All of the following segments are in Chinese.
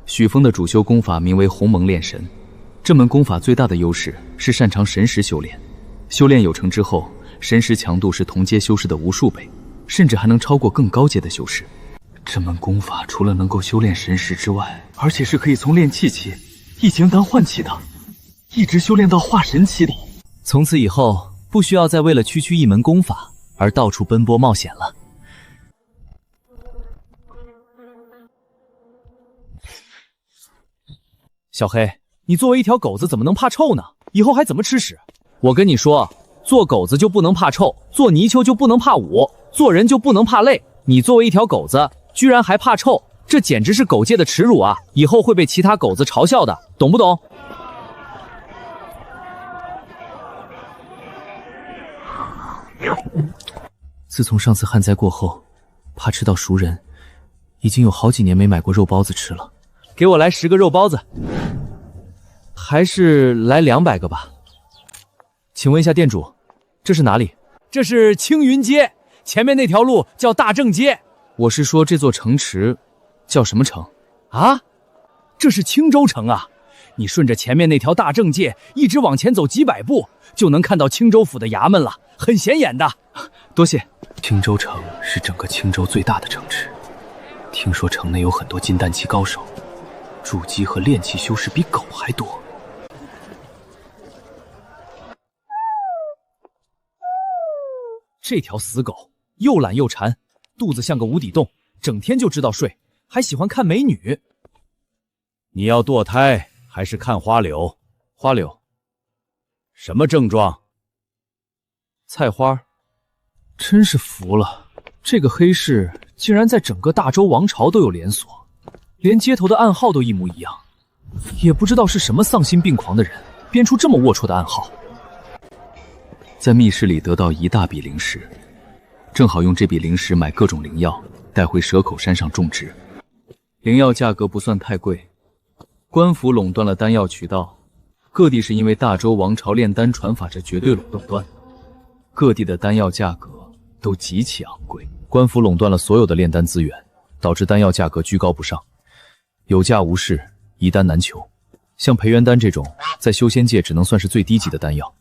许峰的主修功法名为鸿蒙炼神，这门功法最大的优势是擅长神识修炼。修炼有成之后，神识强度是同阶修士的无数倍，甚至还能超过更高阶的修士。这门功法除了能够修炼神识之外，而且是可以从炼气期一经丹换气的，一直修炼到化神期的。从此以后，不需要再为了区一门功法而到处奔波冒险了。小黑，你作为一条狗子怎么能怕臭呢？以后还怎么吃屎？我跟你说，做狗子就不能怕臭，做泥鳅就不能怕捂，做人就不能怕累。你作为一条狗子，居然还怕臭，这简直是狗界的耻辱啊！以后会被其他狗子嘲笑的，懂不懂？自从上次旱灾过后，怕吃到熟人，已经有好几年没买过肉包子吃了。给我来10个肉包子，还是来200个吧。请问一下店主，这是哪里？这是青云街，前面那条路叫大正街。我是说这座城池叫什么城？啊，这是青州城啊！你顺着前面那条大正街一直往前走几百步，就能看到青州府的衙门了，很显眼的。多谢。青州城是整个青州最大的城池，听说城内有很多金丹期高手，筑基和炼气修士比狗还多。这条死狗又懒又馋，肚子像个无底洞，整天就知道睡，还喜欢看美女。你要堕胎还是看花柳？花柳。什么症状？菜花。真是服了，这个黑市竟然在整个大周王朝都有连锁，连街头的暗号都一模一样。也不知道是什么丧心病狂的人编出这么龌龊的暗号。在密室里得到一大笔灵石，正好用这笔灵石买各种灵药，带回蛇口山上种植。灵药价格不算太贵，官府垄断了丹药渠道，各地是因为大周王朝炼丹传法这绝对垄断，各地的丹药价格都极其昂贵。官府垄断了所有的炼丹资源，导致丹药价格居高不上，有价无市，一丹难求。像培元丹这种在修仙界只能算是最低级的丹药，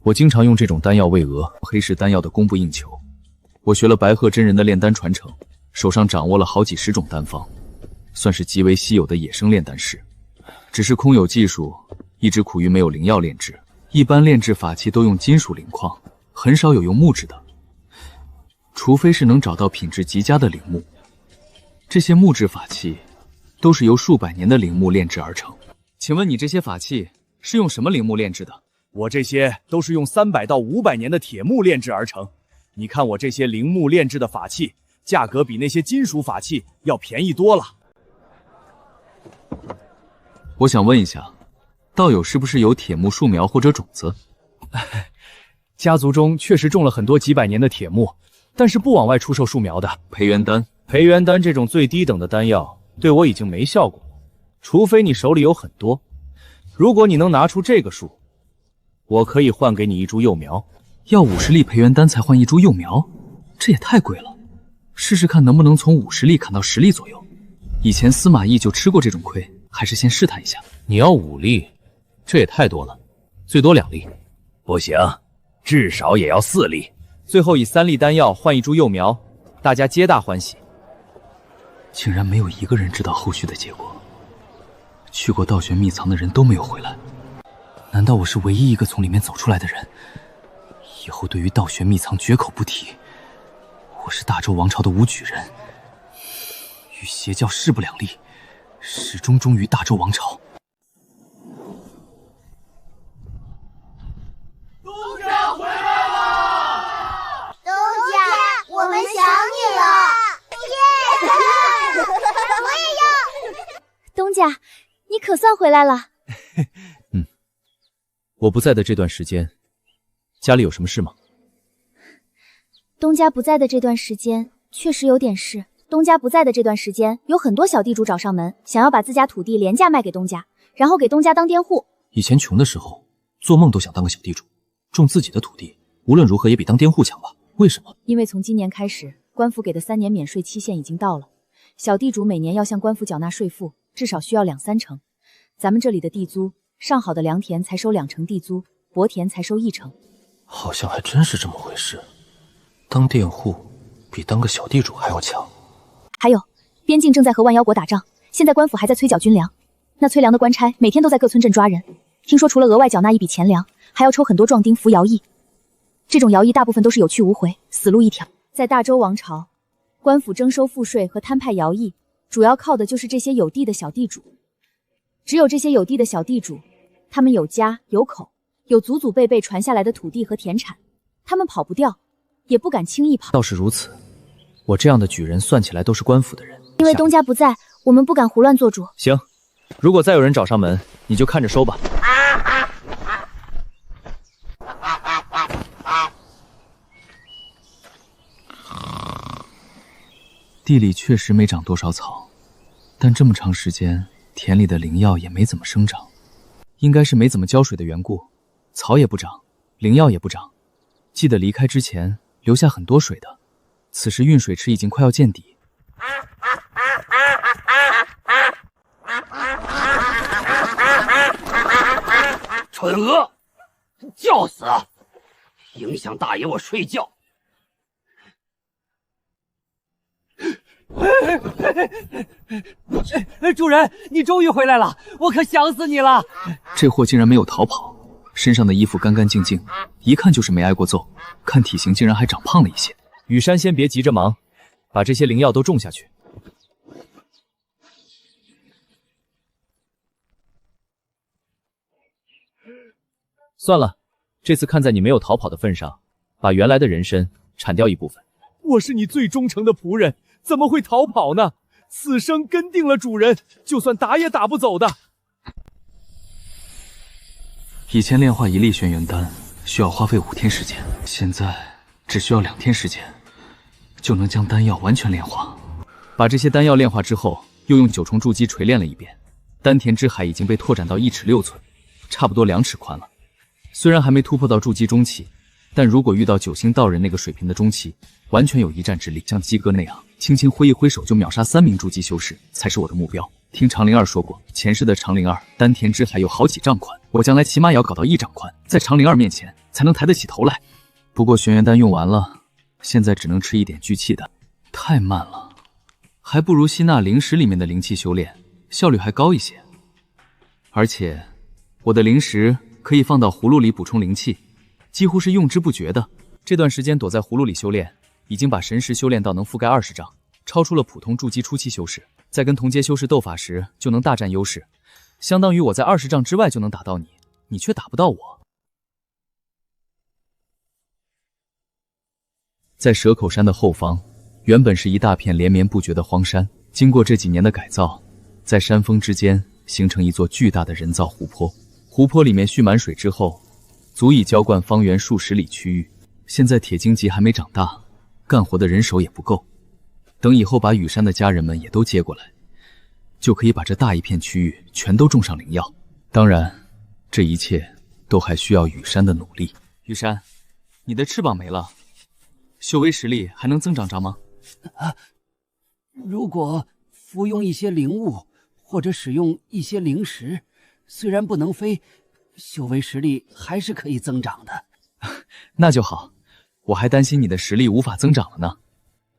我经常用这种丹药喂鹅，黑市丹药的供不应求。我学了白鹤真人的炼丹传承，手上掌握了好几10种丹方，算是极为稀有的野生炼丹师。只是空有技术，一直苦于没有灵药炼制。一般炼制法器都用金属灵矿，很少有用木质的，除非是能找到品质极佳的灵木。这些木质法器都是由数百年的灵木炼制而成。请问你这些法器是用什么灵木炼制的？我这些都是用300到500年的铁木炼制而成。你看我这些灵木炼制的法器，价格比那些金属法器要便宜多了。我想问一下，道友是不是有铁木树苗或者种子？家族中确实种了很多几百年的铁木，但是不往外出售树苗的。培元丹，培元丹这种最低等的丹药对我已经没效果了，除非你手里有很多。如果你能拿出这个数，我可以换给你一株幼苗。要50粒培元丹才换一株幼苗，这也太贵了。试试看能不能从50粒砍到10粒左右。以前司马懿就吃过这种亏，还是先试探一下。你要5粒，这也太多了，最多2粒。不行，至少也要4粒。最后以3粒丹药换一株幼苗，大家皆大欢喜。竟然没有一个人知道后续的结果，去过道玄秘藏的人都没有回来。难道我是唯一一个从里面走出来的人？以后对于道玄秘藏绝口不提。我是大周王朝的武举人，与邪教势不两立，始终忠于大周王朝。东家回来了！东家，我们想你了！耶！我也要！东家，你可算回来了。我不在的这段时间，家里有什么事吗？东家不在的这段时间，确实有点事。东家不在的这段时间，有很多小地主找上门，想要把自家土地廉价卖给东家，然后给东家当佃户。以前穷的时候，做梦都想当个小地主，种自己的土地，无论如何也比当佃户强吧？为什么？因为从今年开始，官府给的3年免税期限已经到了，小地主每年要向官府缴纳税赋，至少需要2、3成。咱们这里的地租，上好的良田才收2成地租，薄田才收1成。好像还真是这么回事。当佃户比当个小地主还要强。还有，边境正在和万妖国打仗，现在官府还在催缴军粮。那催粮的官差每天都在各村镇抓人，听说除了额外缴纳一笔钱粮，还要抽很多壮丁服徭役。这种徭役大部分都是有去无回，死路一条。在大周王朝，官府征收赋税和摊派徭役，主要靠的就是这些有地的小地主。只有这些有地的小地主，他们有家有口，有祖祖辈辈传下来的土地和田产，他们跑不掉，也不敢轻易跑。倒是如此，我这样的举人算起来都是官府的人。因为东家不在，我们不敢胡乱做主。行，如果再有人找上门，你就看着收吧。地里确实没长多少草，但这么长时间，田里的灵药也没怎么生长，应该是没怎么浇水的缘故，草也不长，灵药也不长。记得离开之前留下很多水的，此时运水池已经快要见底。蠢鹅，叫死！影响大爷我睡觉。主人，你终于回来了，我可想死你了。这货竟然没有逃跑，身上的衣服干干净净，一看就是没挨过揍，看体型竟然还长胖了一些。雨山先别急着忙，把这些灵药都种下去。算了，这次看在你没有逃跑的份上，把原来的人参铲掉一部分。我是你最忠诚的仆人，怎么会逃跑呢？此生跟定了主人，就算打也打不走的。以前炼化1粒轩辕丹需要花费5天时间，现在只需要2天时间，就能将丹药完全炼化。把这些丹药炼化之后，又用9重筑基锤炼了一遍，丹田之海已经被拓展到1尺6寸，差不多2尺宽了。虽然还没突破到筑基中期，但如果遇到9星道人那个水平的中期，完全有一战之力。像鸡哥那样轻轻挥一挥手就秒杀3名筑基修士，才是我的目标。听长灵儿说过，前世的长灵儿丹田之海有好几丈宽，我将来起码也要搞到1丈宽，在长灵儿面前才能抬得起头来。不过轩辕丹用完了，现在只能吃一点聚气丹，太慢了，还不如吸纳灵石里面的灵气修炼，效率还高一些。而且我的灵石可以放到葫芦里补充灵气，几乎是用之不绝的。这段时间躲在葫芦里修炼，已经把神识修炼到能覆盖20丈，超出了普通筑基初期修士。在跟同阶修士斗法时，就能大占优势，相当于我在20丈之外就能打到你，你却打不到我。在蛇口山的后方，原本是一大片连绵不绝的荒山，经过这几年的改造，在山峰之间形成一座巨大的人造湖泊。湖泊里面蓄满水之后，足以浇灌方圆数十里区域。现在铁荆棘还没长大，干活的人手也不够。等以后把雨山的家人们也都接过来，就可以把这大一片区域全都种上灵药。当然，这一切都还需要雨山的努力。雨山，你的翅膀没了，修为实力还能增长吗？如果服用一些灵物，或者使用一些灵石，虽然不能飞，修为实力还是可以增长的。那就好，我还担心你的实力无法增长了呢。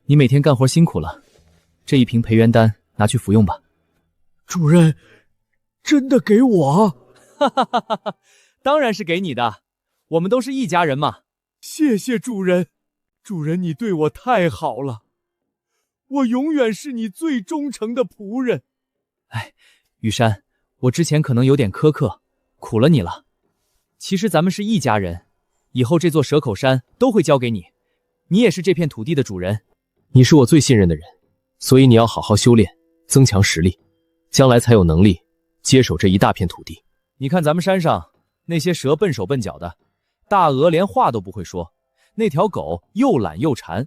你每天干活辛苦了，这一瓶培元丹拿去服用吧。主人，真的给我？哈哈哈哈！当然是给你的，我们都是一家人嘛。谢谢主人，主人你对我太好了，我永远是你最忠诚的仆人。哎，雨山，我之前可能有点苛刻，苦了你了。其实咱们是一家人，以后这座蛇口山都会交给你，你也是这片土地的主人。你是我最信任的人，所以你要好好修炼，增强实力，将来才有能力接手这一大片土地。你看咱们山上那些蛇笨手笨脚的，大鹅连话都不会说，那条狗又懒又馋，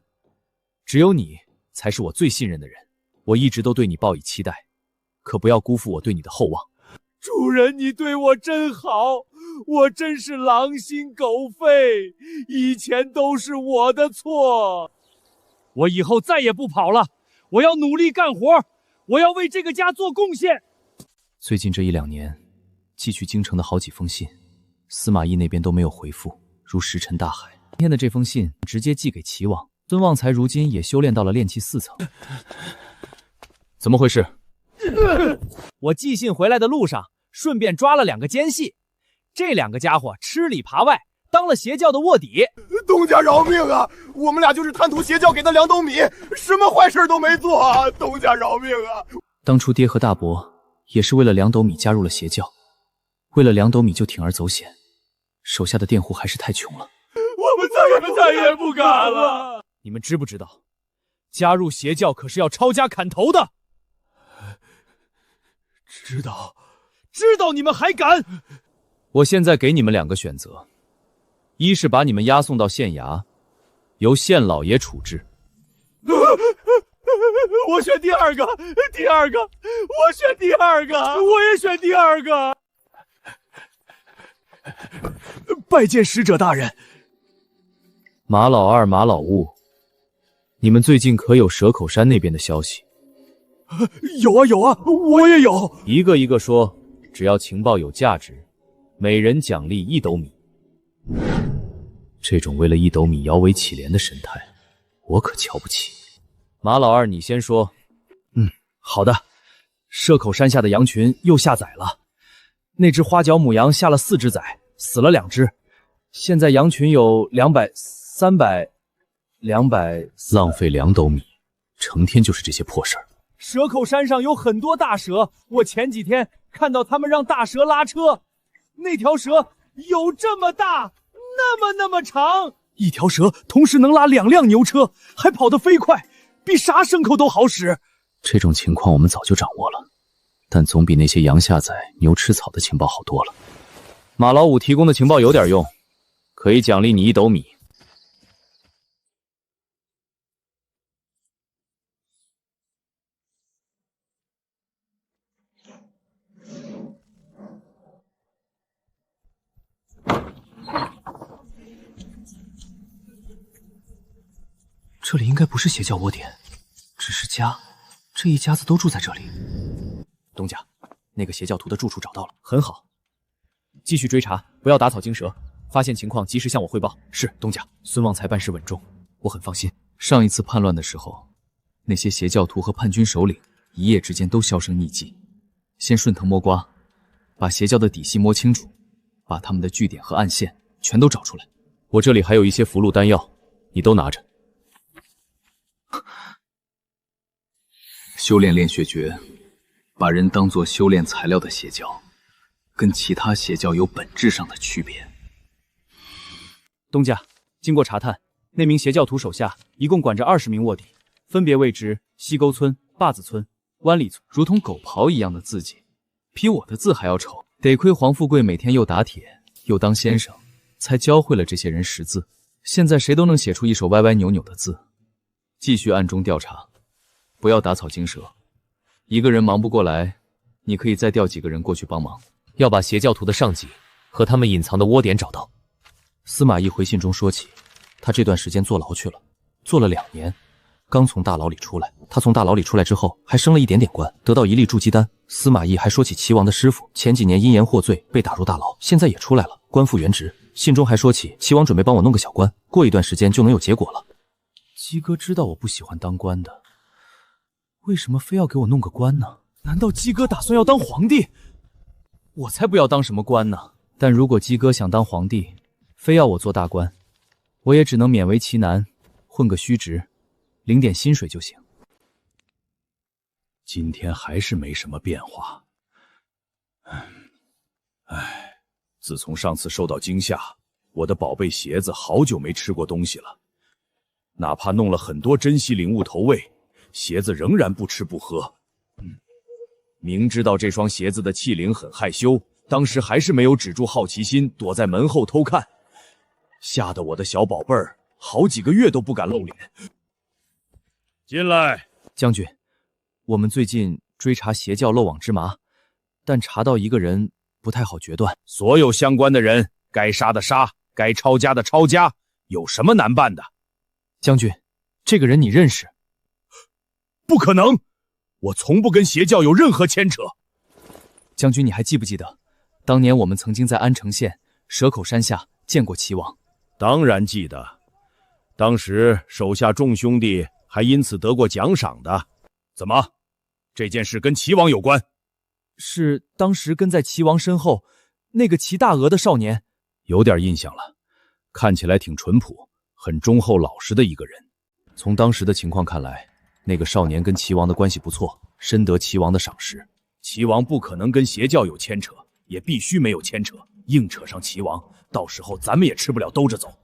只有你才是我最信任的人。我一直都对你抱以期待，可不要辜负我对你的厚望。主人，你对我真好，我真是狼心狗肺，以前都是我的错。我以后再也不跑了，我要努力干活，我要为这个家做贡献。最近这1-2年，寄去京城的好几封信，司马懿那边都没有回复，如石沉大海。今天的这封信直接寄给齐王。孙旺财如今也修炼到了炼气4层。怎么回事？我寄信回来的路上，顺便抓了2个奸细，这2个家伙吃里扒外，当了邪教的卧底。东家饶命啊！我们俩就是贪图邪教给的2斗米，什么坏事都没做啊！东家饶命啊！当初爹和大伯也是为了2斗米加入了邪教，为了2斗米就铤而走险，手下的佃户还是太穷了。我们再也不敢了。你们知不知道，加入邪教可是要抄家砍头的？知道，你们还敢？我现在给你们2个选择，一是把你们押送到县衙，由县老爷处置。我选第二个，我选第二个，我也选第二个。拜见使者大人。马老二、马老五，你们最近可有蛇口山那边的消息？有啊，我也有。一个一个说，只要情报有价值，每人奖励1斗米。这种为了1斗米摇尾乞怜的神态，我可瞧不起。马老二，你先说。好的。蛇口山下的羊群又下崽了，那只花脚母羊下了4只崽，死了2只，现在羊群有200、300、200，浪费2斗米，成天就是这些破事儿。蛇口山上有很多大蛇，我前几天看到他们让大蛇拉车，那条蛇有这么大，那么长，一条蛇同时能拉2辆牛车，还跑得飞快，比啥牲口都好使。这种情况我们早就掌握了，但总比那些羊下崽、牛吃草的情报好多了。马老五提供的情报有点用，可以奖励你1斗米。这里应该不是邪教窝点，只是家，这一家子都住在这里。东家，那个邪教徒的住处找到了，很好。继续追查，不要打草惊蛇，发现情况及时向我汇报。是，东家。孙旺财办事稳重，我很放心。上一次叛乱的时候，那些邪教徒和叛军首领一夜之间都销声匿迹。先顺藤摸瓜，把邪教的底细摸清楚，把他们的据点和暗线全都找出来。我这里还有一些符箓丹药，你都拿着。修炼炼血诀，把人当作修炼材料的邪教，跟其他邪教有本质上的区别。东家，经过查探，那名邪教徒手下一共管着20名卧底，分别位置西沟村、坝子村、湾里村，如同狗刨一样的字迹，比我的字还要丑。得亏黄富贵每天又打铁又当先生，才教会了这些人识字。现在谁都能写出一手歪歪扭扭的字。继续暗中调查，不要打草惊蛇。一个人忙不过来，你可以再调几个人过去帮忙。要把邪教徒的上级和他们隐藏的窝点找到。司马懿回信中说起，他这段时间坐牢去了，坐了2年，刚从大牢里出来。他从大牢里出来之后，还升了一点点官，得到1粒筑基丹。司马懿还说起齐王的师傅前几年因言获罪被打入大牢，现在也出来了，官复原职。信中还说起齐王准备帮我弄个小官，过一段时间就能有结果了。鸡哥知道我不喜欢当官的，为什么非要给我弄个官呢？难道鸡哥打算要当皇帝？我才不要当什么官呢！但如果鸡哥想当皇帝，非要我做大官，我也只能勉为其难，混个虚职，领点薪水就行。今天还是没什么变化。自从上次受到惊吓，我的宝贝鞋子好久没吃过东西了。哪怕弄了很多珍稀灵物投喂，鞋子仍然不吃不喝。明知道这双鞋子的气灵很害羞，当时还是没有止住好奇心，躲在门后偷看，吓得我的小宝贝儿好几个月都不敢露脸。进来，将军，我们最近追查邪教漏网之麻，但查到一个人不太好决断。所有相关的人，该杀的杀，该抄家的抄家，有什么难办的？将军，这个人你认识？不可能，我从不跟邪教有任何牵扯。将军，你还记不记得，当年我们曾经在安城县蛇口山下见过齐王？当然记得，当时手下众兄弟还因此得过奖赏的。怎么，这件事跟齐王有关？是当时跟在齐王身后那个齐大鹅的少年。有点印象了，看起来挺淳朴，很忠厚老实的一个人。从当时的情况看来，那个少年跟齐王的关系不错，深得齐王的赏识。齐王不可能跟邪教有牵扯，也必须没有牵扯。硬扯上齐王，到时候咱们也吃不了兜着走。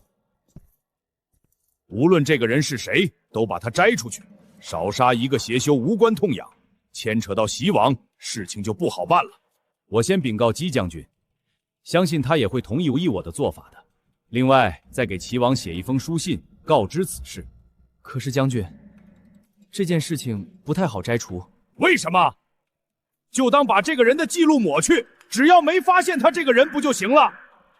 无论这个人是谁，都把他摘出去，少杀一个邪修无关痛痒。牵扯到齐王，事情就不好办了。我先禀告姬将军，相信他也会同意我的做法的。另外，再给齐王写一封书信，告知此事。可是将军，这件事情不太好摘除。为什么？就当把这个人的记录抹去，只要没发现他这个人不就行了？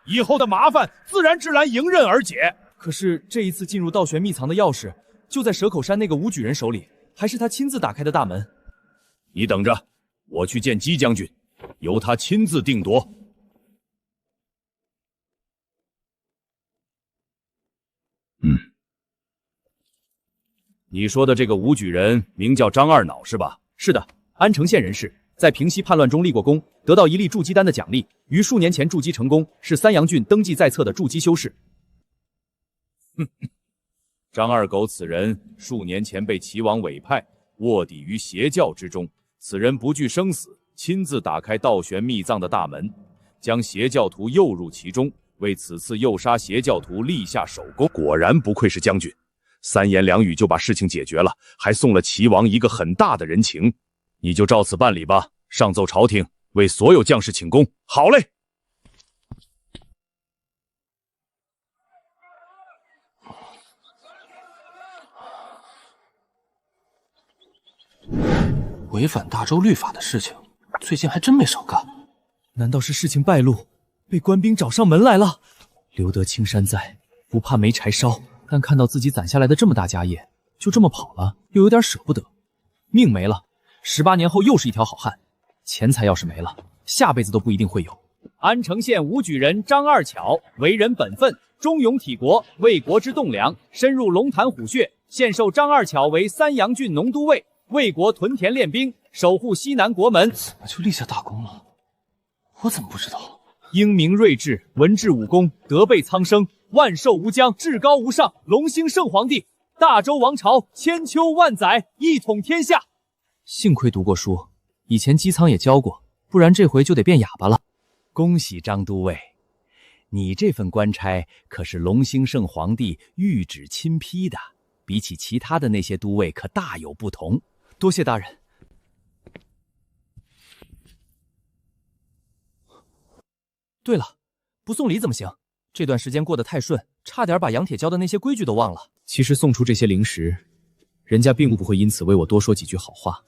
以后的麻烦自然之然迎刃而解。可是这一次进入道玄秘藏的钥匙，就在蛇口山那个武举人手里，还是他亲自打开的大门。你等着，我去见姬将军，由他亲自定夺。你说的这个武举人名叫张二脑是吧？是的，安城县人士，在平西叛乱中立过功，得到1粒筑基丹的奖励，于数年前筑基成功，是三阳郡登记在册的筑基修士。张二狗此人数年前被齐王委派，卧底于邪教之中。此人不惧生死，亲自打开道玄秘藏的大门，将邪教徒诱入其中，为此次诱杀邪教徒立下首功。果然不愧是将军，三言两语就把事情解决了，还送了齐王一个很大的人情。你就照此办理吧，上奏朝廷，为所有将士请功。好嘞。违反大周律法的事情，最近还真没少干。难道是事情败露，被官兵找上门来了？留得青山在，不怕没柴烧。但看到自己攒下来的这么大家业，就这么跑了，又有点舍不得。命没了，18年后又是一条好汉。钱财要是没了，下辈子都不一定会有。安城县武举人张二巧，为人本分，忠勇体国，为国之栋梁，深入龙潭虎穴。现授张二巧为三阳郡农都尉，为国屯田练兵，守护西南国门。怎么就立下大功了？我怎么不知道？英明睿智，文治武功，德备苍生，万寿无疆，至高无上，龙兴圣皇帝，大周王朝千秋万载，一统天下。幸亏读过书，以前姬仓也教过，不然这回就得变哑巴了。恭喜张都尉，你这份官差可是龙兴圣皇帝御旨亲批的，比起其他的那些都尉可大有不同。多谢大人。对了，不送礼怎么行？这段时间过得太顺，差点把杨铁教的那些规矩都忘了。其实送出这些零食，人家并不会因此为我多说几句好话，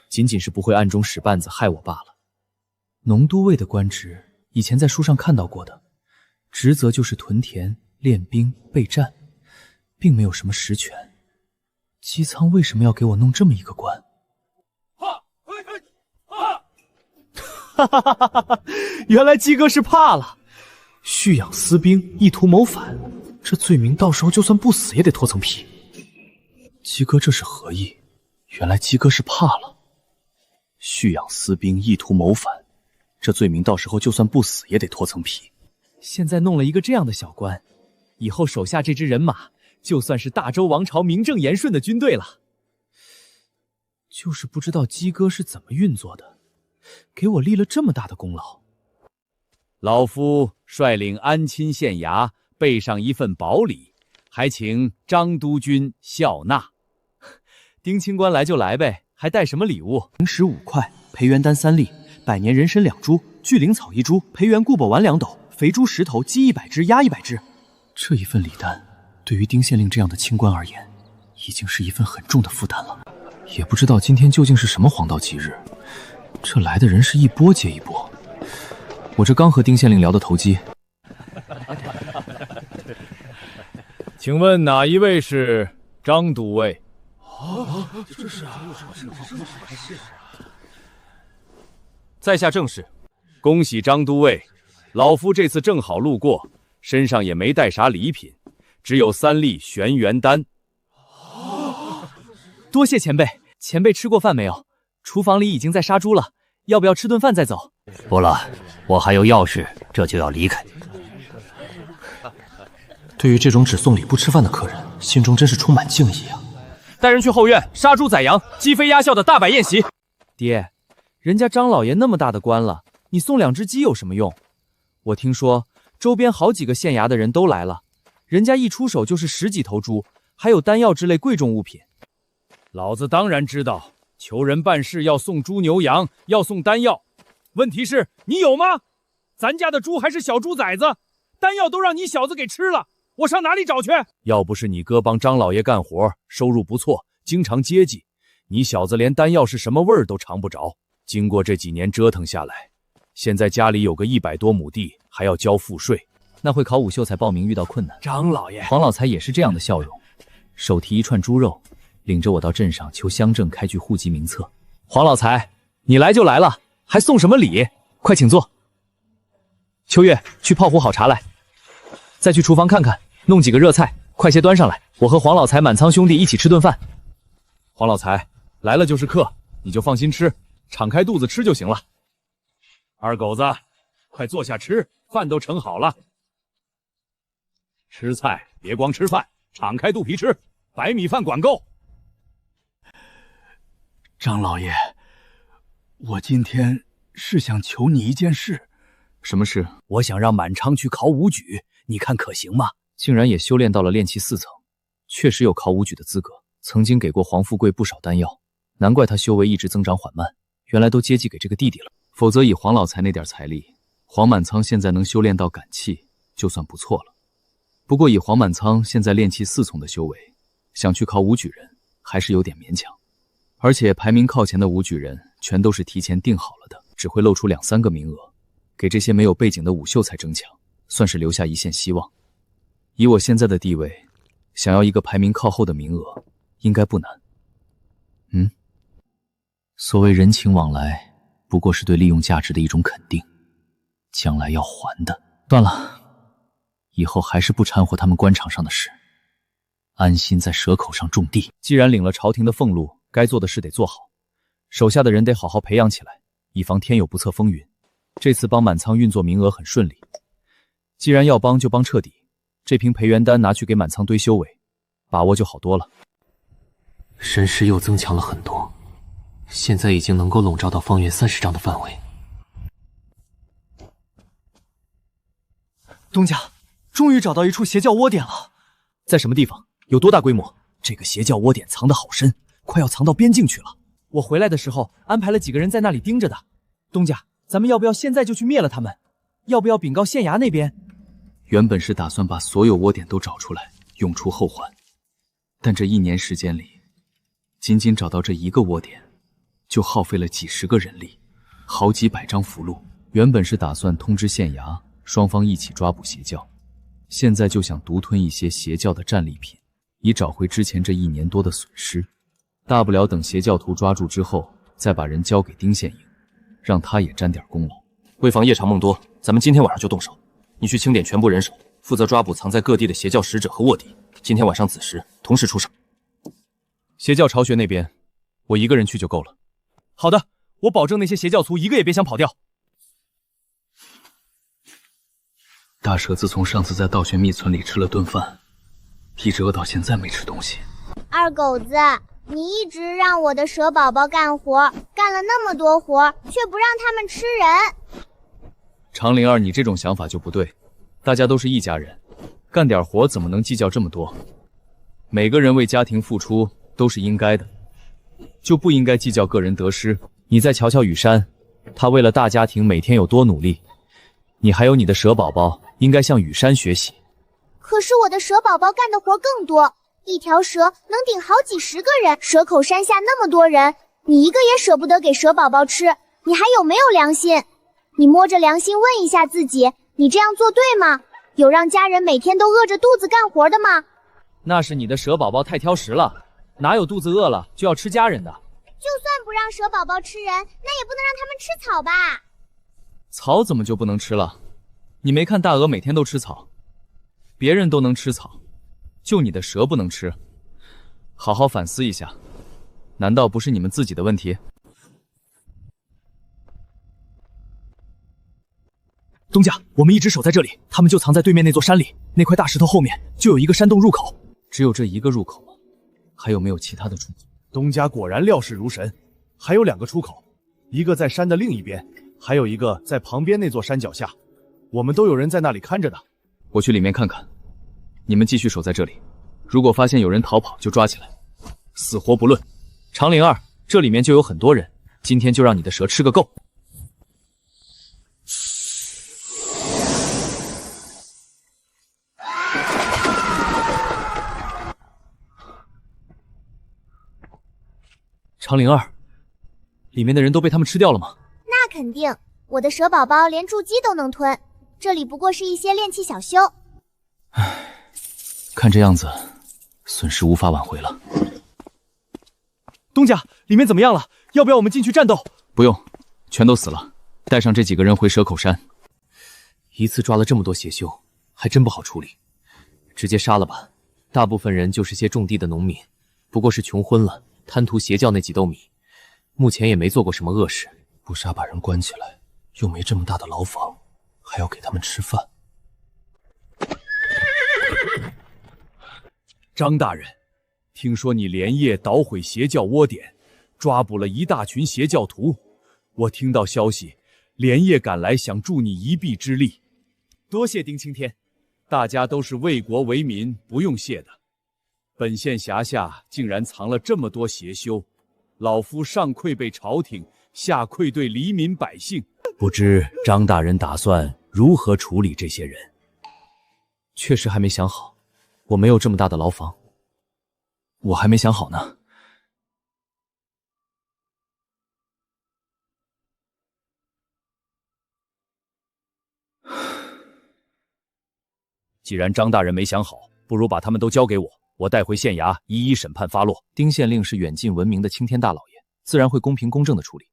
仅仅是不会暗中使绊子害我罢了。农都尉的官职，以前在书上看到过的，职责就是屯田、练兵、备战，并没有什么实权。姬仓为什么要给我弄这么一个官？哈哈哈哈哈！原来鸡哥是怕了，蓄养私兵，意图谋反，这罪名到时候就算不死也得脱层皮。鸡哥这是何意？原来鸡哥是怕了，蓄养私兵，意图谋反，这罪名到时候就算不死也得脱层皮。现在弄了一个这样的小官，以后手下这支人马就算是大周王朝名正言顺的军队了。就是不知道鸡哥是怎么运作的，给我立了这么大的功劳。老夫率领安亲县衙备上一份宝礼，还请张督军笑纳。丁清官来就来呗，还带什么礼物？零食5块，培元丹3粒，百年人参2株，聚灵草1株，培元固本丸2斗，肥猪10头，鸡100只，鸭100只。这一份礼单，对于丁县令这样的清官而言，已经是一份很重的负担了。也不知道今天究竟是什么黄道吉日，这来的人是一波接一波。我这刚和丁县令聊得投机。请问哪一位是张都尉？在下正是恭喜张都尉，老夫这次正好路过，身上也没带啥礼品，只有3粒玄元丹。多谢前辈。前辈吃过饭没有？厨房里已经在杀猪了，要不要吃顿饭再走？不了，我还有要事，这就要离开。对于这种只送礼不吃饭的客人，心中真是充满敬意啊！带人去后院杀猪宰羊，鸡飞鸭笑的大摆宴席。爹，人家张老爷那么大的官了，你送2只鸡有什么用？我听说周边好几个县衙的人都来了，人家一出手就是10几头猪，还有丹药之类贵重物品。老子当然知道，求人办事要送猪牛羊，要送丹药。问题是你有吗？咱家的猪还是小猪崽子，丹药都让你小子给吃了，我上哪里找去？要不是你哥帮张老爷干活，收入不错，经常接济，你小子连丹药是什么味儿都尝不着。经过这几年折腾下来，现在家里有个100多亩地，还要交赋税。那会考武秀才报名遇到困难，张老爷，黄老财也是这样的笑容，手提一串猪肉，领着我到镇上求乡镇开具户籍名册。黄老财，你来就来了，还送什么礼？快请坐。秋月，去泡壶好茶来，再去厨房看看，弄几个热菜，快些端上来，我和黄老财满仓兄弟一起吃顿饭。黄老财，来了就是客，你就放心吃，敞开肚子吃就行了。二狗子，快坐下吃，饭都盛好了。吃菜别光吃饭，敞开肚皮吃，白米饭管够。张老爷，我今天是想求你一件事。什么事？我想让满昌去考武举，你看可行吗？竟然也修炼到了炼气4层，确实有考武举的资格。曾经给过黄富贵不少丹药，难怪他修为一直增长缓慢，原来都接济给这个弟弟了。否则以黄老财那点财力，黄满仓现在能修炼到感气就算不错了。不过以黄满仓现在炼气4重的修为，想去考武举人还是有点勉强。而且排名靠前的武举人全都是提前定好了的，只会露出2、3个名额，给这些没有背景的武秀才争抢，算是留下一线希望。以我现在的地位，想要一个排名靠后的名额，应该不难。所谓人情往来，不过是对利用价值的一种肯定，将来要还的。算了，以后还是不掺和他们官场上的事，安心在蛇口上种地。既然领了朝廷的俸禄，该做的事得做好，手下的人得好好培养起来，以防天有不测风云。这次帮满仓运作名额很顺利，既然要帮就帮彻底。这瓶培元丹拿去给满仓堆修为，把握就好多了。神识又增强了很多，现在已经能够笼罩到方圆30丈的范围。东家，终于找到一处邪教窝点了。在什么地方？有多大规模？这个邪教窝点藏得好深，快要藏到边境去了。我回来的时候安排了几个人在那里盯着的。东家，咱们要不要现在就去灭了他们？要不要禀告县衙那边？原本是打算把所有窝点都找出来，永除后患。但这1年时间里，仅仅找到这一个窝点，就耗费了几10个人力，好几百张符箓。原本是打算通知县衙，双方一起抓捕邪教，现在就想独吞一些邪教的战利品，以找回之前这1年多的损失。大不了等邪教徒抓住之后，再把人交给丁县尹，让他也沾点功劳。为防夜长梦多，咱们今天晚上就动手。你去清点全部人手，负责抓捕藏在各地的邪教使者和卧底。今天晚上子时同时出手。邪教巢穴那边，我一个人去就够了。好的，我保证那些邪教徒一个也别想跑掉。大蛇自从上次在道玄秘村里吃了顿饭，一直饿到现在没吃东西。二狗子，你一直让我的蛇宝宝干活，干了那么多活，却不让他们吃人。长灵儿，你这种想法就不对，大家都是一家人，干点活怎么能计较这么多？每个人为家庭付出都是应该的，就不应该计较个人得失。你再瞧瞧雨山，他为了大家庭每天有多努力，你还有你的蛇宝宝，应该向雨山学习。可是我的蛇宝宝干的活更多，一条蛇能顶好几10个人，蛇口山下那么多人，你一个也舍不得给蛇宝宝吃，你还有没有良心？你摸着良心问一下自己，你这样做对吗？有让家人每天都饿着肚子干活的吗？那是你的蛇宝宝太挑食了，哪有肚子饿了就要吃家人的？就算不让蛇宝宝吃人，那也不能让他们吃草吧？草怎么就不能吃了？你没看大鹅每天都吃草，别人都能吃草，就你的蛇不能吃。好好反思一下，难道不是你们自己的问题？东家，我们一直守在这里，他们就藏在对面那座山里，那块大石头后面就有一个山洞入口。只有这一个入口吗？还有没有其他的出口？东家果然料事如神，还有2个出口，一个在山的另一边，还有一个在旁边那座山脚下。我们都有人在那里看着呢。我去里面看看，你们继续守在这里。如果发现有人逃跑，就抓起来，死活不论。长灵儿，这里面就有很多人，今天就让你的蛇吃个够。长灵儿，里面的人都被他们吃掉了吗？那肯定，我的蛇宝宝连筑基都能吞，这里不过是一些炼器小修。唉，看这样子，损失无法挽回了。东家，里面怎么样了？要不要我们进去战斗？不用，全都死了。带上这几个人回蛇口山。一次抓了这么多邪修，还真不好处理，直接杀了吧。大部分人就是些种地的农民，不过是穷昏了，贪图邪教那几斗米，目前也没做过什么恶事。不杀把人关起来，又没这么大的牢房，还要给他们吃饭。张大人，听说你连夜捣毁邪教窝点，抓捕了一大群邪教徒。我听到消息，连夜赶来，想助你一臂之力。多谢丁青天，大家都是为国为民，不用谢的。本县辖下竟然藏了这么多邪修，老夫上愧对朝廷，下愧对黎民百姓。不知张大人打算如何处理这些人？确实还没想好，我没有这么大的牢房。我还没想好呢。既然张大人没想好，不如把他们都交给我，我带回县衙一一审判发落。丁县令是远近闻名的青天大老爷，自然会公平公正的处理。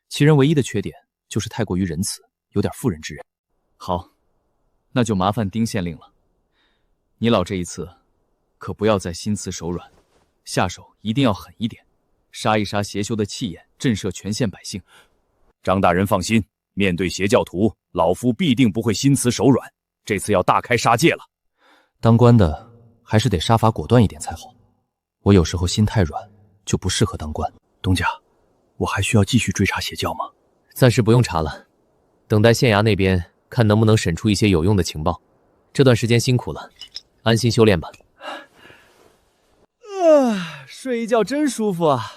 其人唯一的缺点就是太过于仁慈，有点妇人之仁。好，那就麻烦丁县令了。你老这一次可不要再心慈手软，下手一定要狠一点，杀一杀邪修的气焰，震慑全县百姓。张大人放心，面对邪教徒，老夫必定不会心慈手软。这次要大开杀戒了。当官的还是得杀伐果断一点才好。我有时候心太软，就不适合当官。东家，我还需要继续追查邪教吗？暂时不用查了，等待县衙那边看能不能审出一些有用的情报。这段时间辛苦了，安心修炼吧。睡一觉真舒服啊。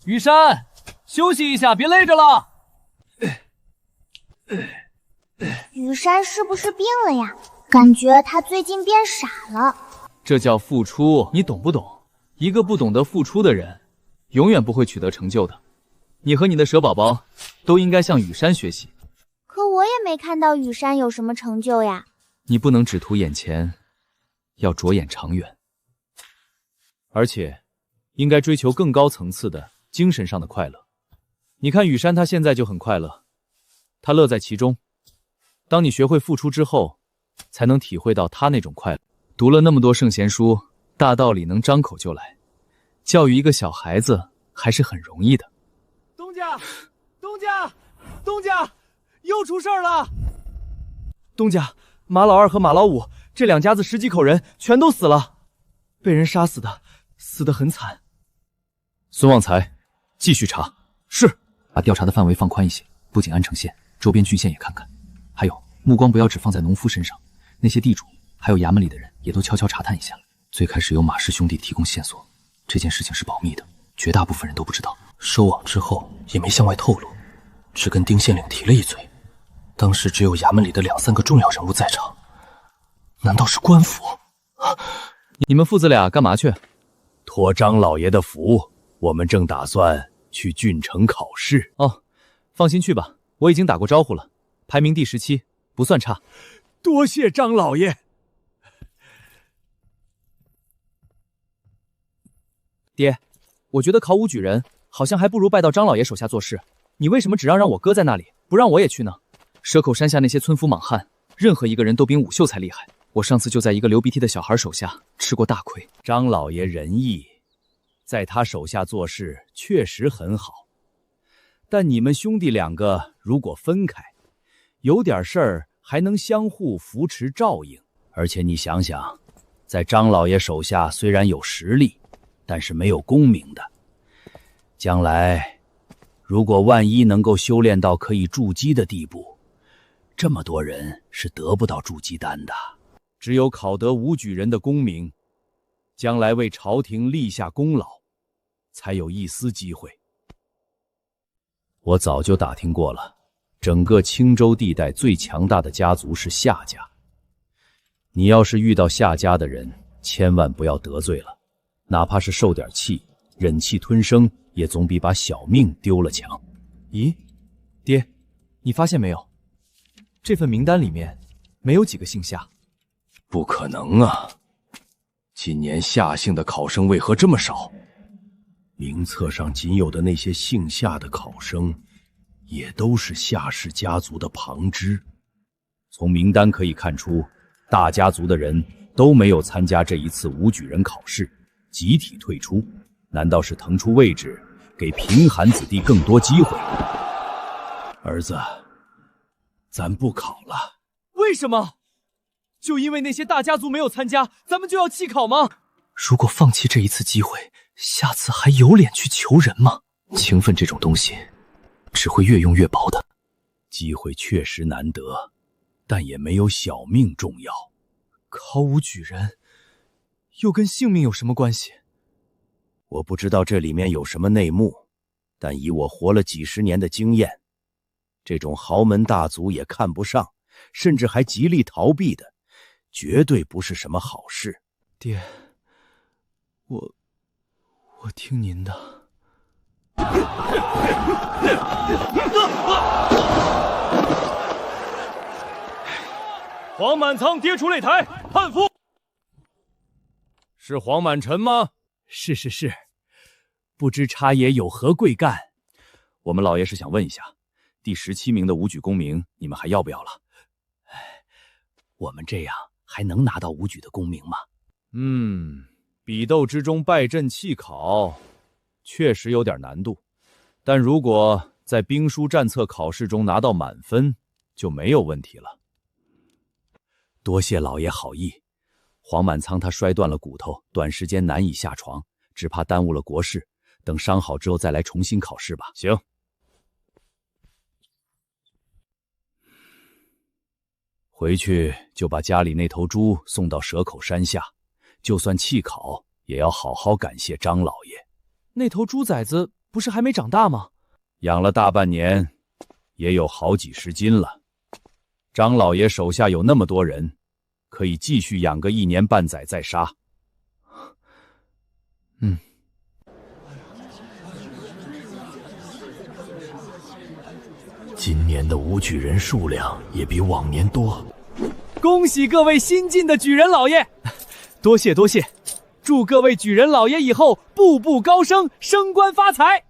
雨山，休息一下，别累着了。雨山是不是病了呀？感觉他最近变傻了。这叫付出，你懂不懂？一个不懂得付出的人，永远不会取得成就的。你和你的蛇宝宝都应该向雨山学习。可我也没看到雨山有什么成就呀。你不能只图眼前，要着眼长远。而且，应该追求更高层次的精神上的快乐。你看雨山他现在就很快乐，他乐在其中。当你学会付出之后，才能体会到他那种快乐。读了那么多圣贤书，大道理能张口就来，教育一个小孩子还是很容易的。东家，东家，东家，又出事了！东家，马老二和马老五这2家子10几口人全都死了，被人杀死的，死得很惨。孙旺财，继续查。是。把调查的范围放宽一些，不仅安城县，周边郡县也看看。还有，目光不要只放在农夫身上，那些地主还有衙门里的人也都悄悄查探一下。最开始由马氏兄弟提供线索，这件事情是保密的，绝大部分人都不知道。收网之后也没向外透露，只跟丁县令提了一嘴。当时只有衙门里的2、3个重要人物在场，难道是官府？你们父子俩干嘛去？托张老爷的福，我们正打算去郡城考试。哦，放心去吧，我已经打过招呼了，排名第17，不算差。多谢张老爷。爹，我觉得考武举人好像还不如拜到张老爷手下做事。你为什么只让我哥在那里，不让我也去呢？蛇口山下那些村夫莽汉，任何一个人都比武秀才厉害。我上次就在一个流鼻涕的小孩手下吃过大亏。张老爷仁义，在他手下做事确实很好，但你们兄弟两个如果分开，有点事儿还能相互扶持照应。而且你想想，在张老爷手下虽然有实力，但是没有功名的。将来如果万一能够修炼到可以筑基的地步，这么多人是得不到筑基丹的。只有考得武举人的功名，将来为朝廷立下功劳，才有一丝机会。我早就打听过了，整个青州地带最强大的家族是夏家。你要是遇到夏家的人，千万不要得罪了，哪怕是受点气，忍气吞声，也总比把小命丢了强。咦，爹，你发现没有？这份名单里面没有几个姓夏。不可能啊！今年夏姓的考生为何这么少？名册上仅有的那些姓夏的考生，也都是夏氏家族的旁支。从名单可以看出，大家族的人都没有参加这一次武举人考试，集体退出。难道是腾出位置，给贫寒子弟更多机会？儿子，咱不考了。为什么？就因为那些大家族没有参加，咱们就要弃考吗？如果放弃这一次机会，下次还有脸去求人吗？情分这种东西，只会越用越薄的。机会确实难得，但也没有小命重要。考武举人，又跟性命有什么关系？我不知道这里面有什么内幕，但以我活了几十年的经验，这种豪门大族也看不上，甚至还极力逃避的，绝对不是什么好事。爹，我听您的。黄满仓跌出擂台，判夫。是黄满臣吗？是，不知差爷有何贵干？我们老爷是想问一下，第17名的武举功名，你们还要不要了？我们这样还能拿到武举的功名吗？比斗之中败阵弃考，确实有点难度。但如果在兵书战策考试中拿到满分，就没有问题了。多谢老爷好意。黄满仓他摔断了骨头，短时间难以下床，只怕耽误了国事。等伤好之后再来重新考试吧。行。回去就把家里那头猪送到蛇口山下，就算弃考，也要好好感谢张老爷。那头猪崽子不是还没长大吗？养了大半年，也有好几十斤了。张老爷手下有那么多人，可以继续养个1年半载再杀。今年的武举人数量也比往年多。恭喜各位新晋的举人老爷，多谢，祝各位举人老爷以后步步高升，升官发财。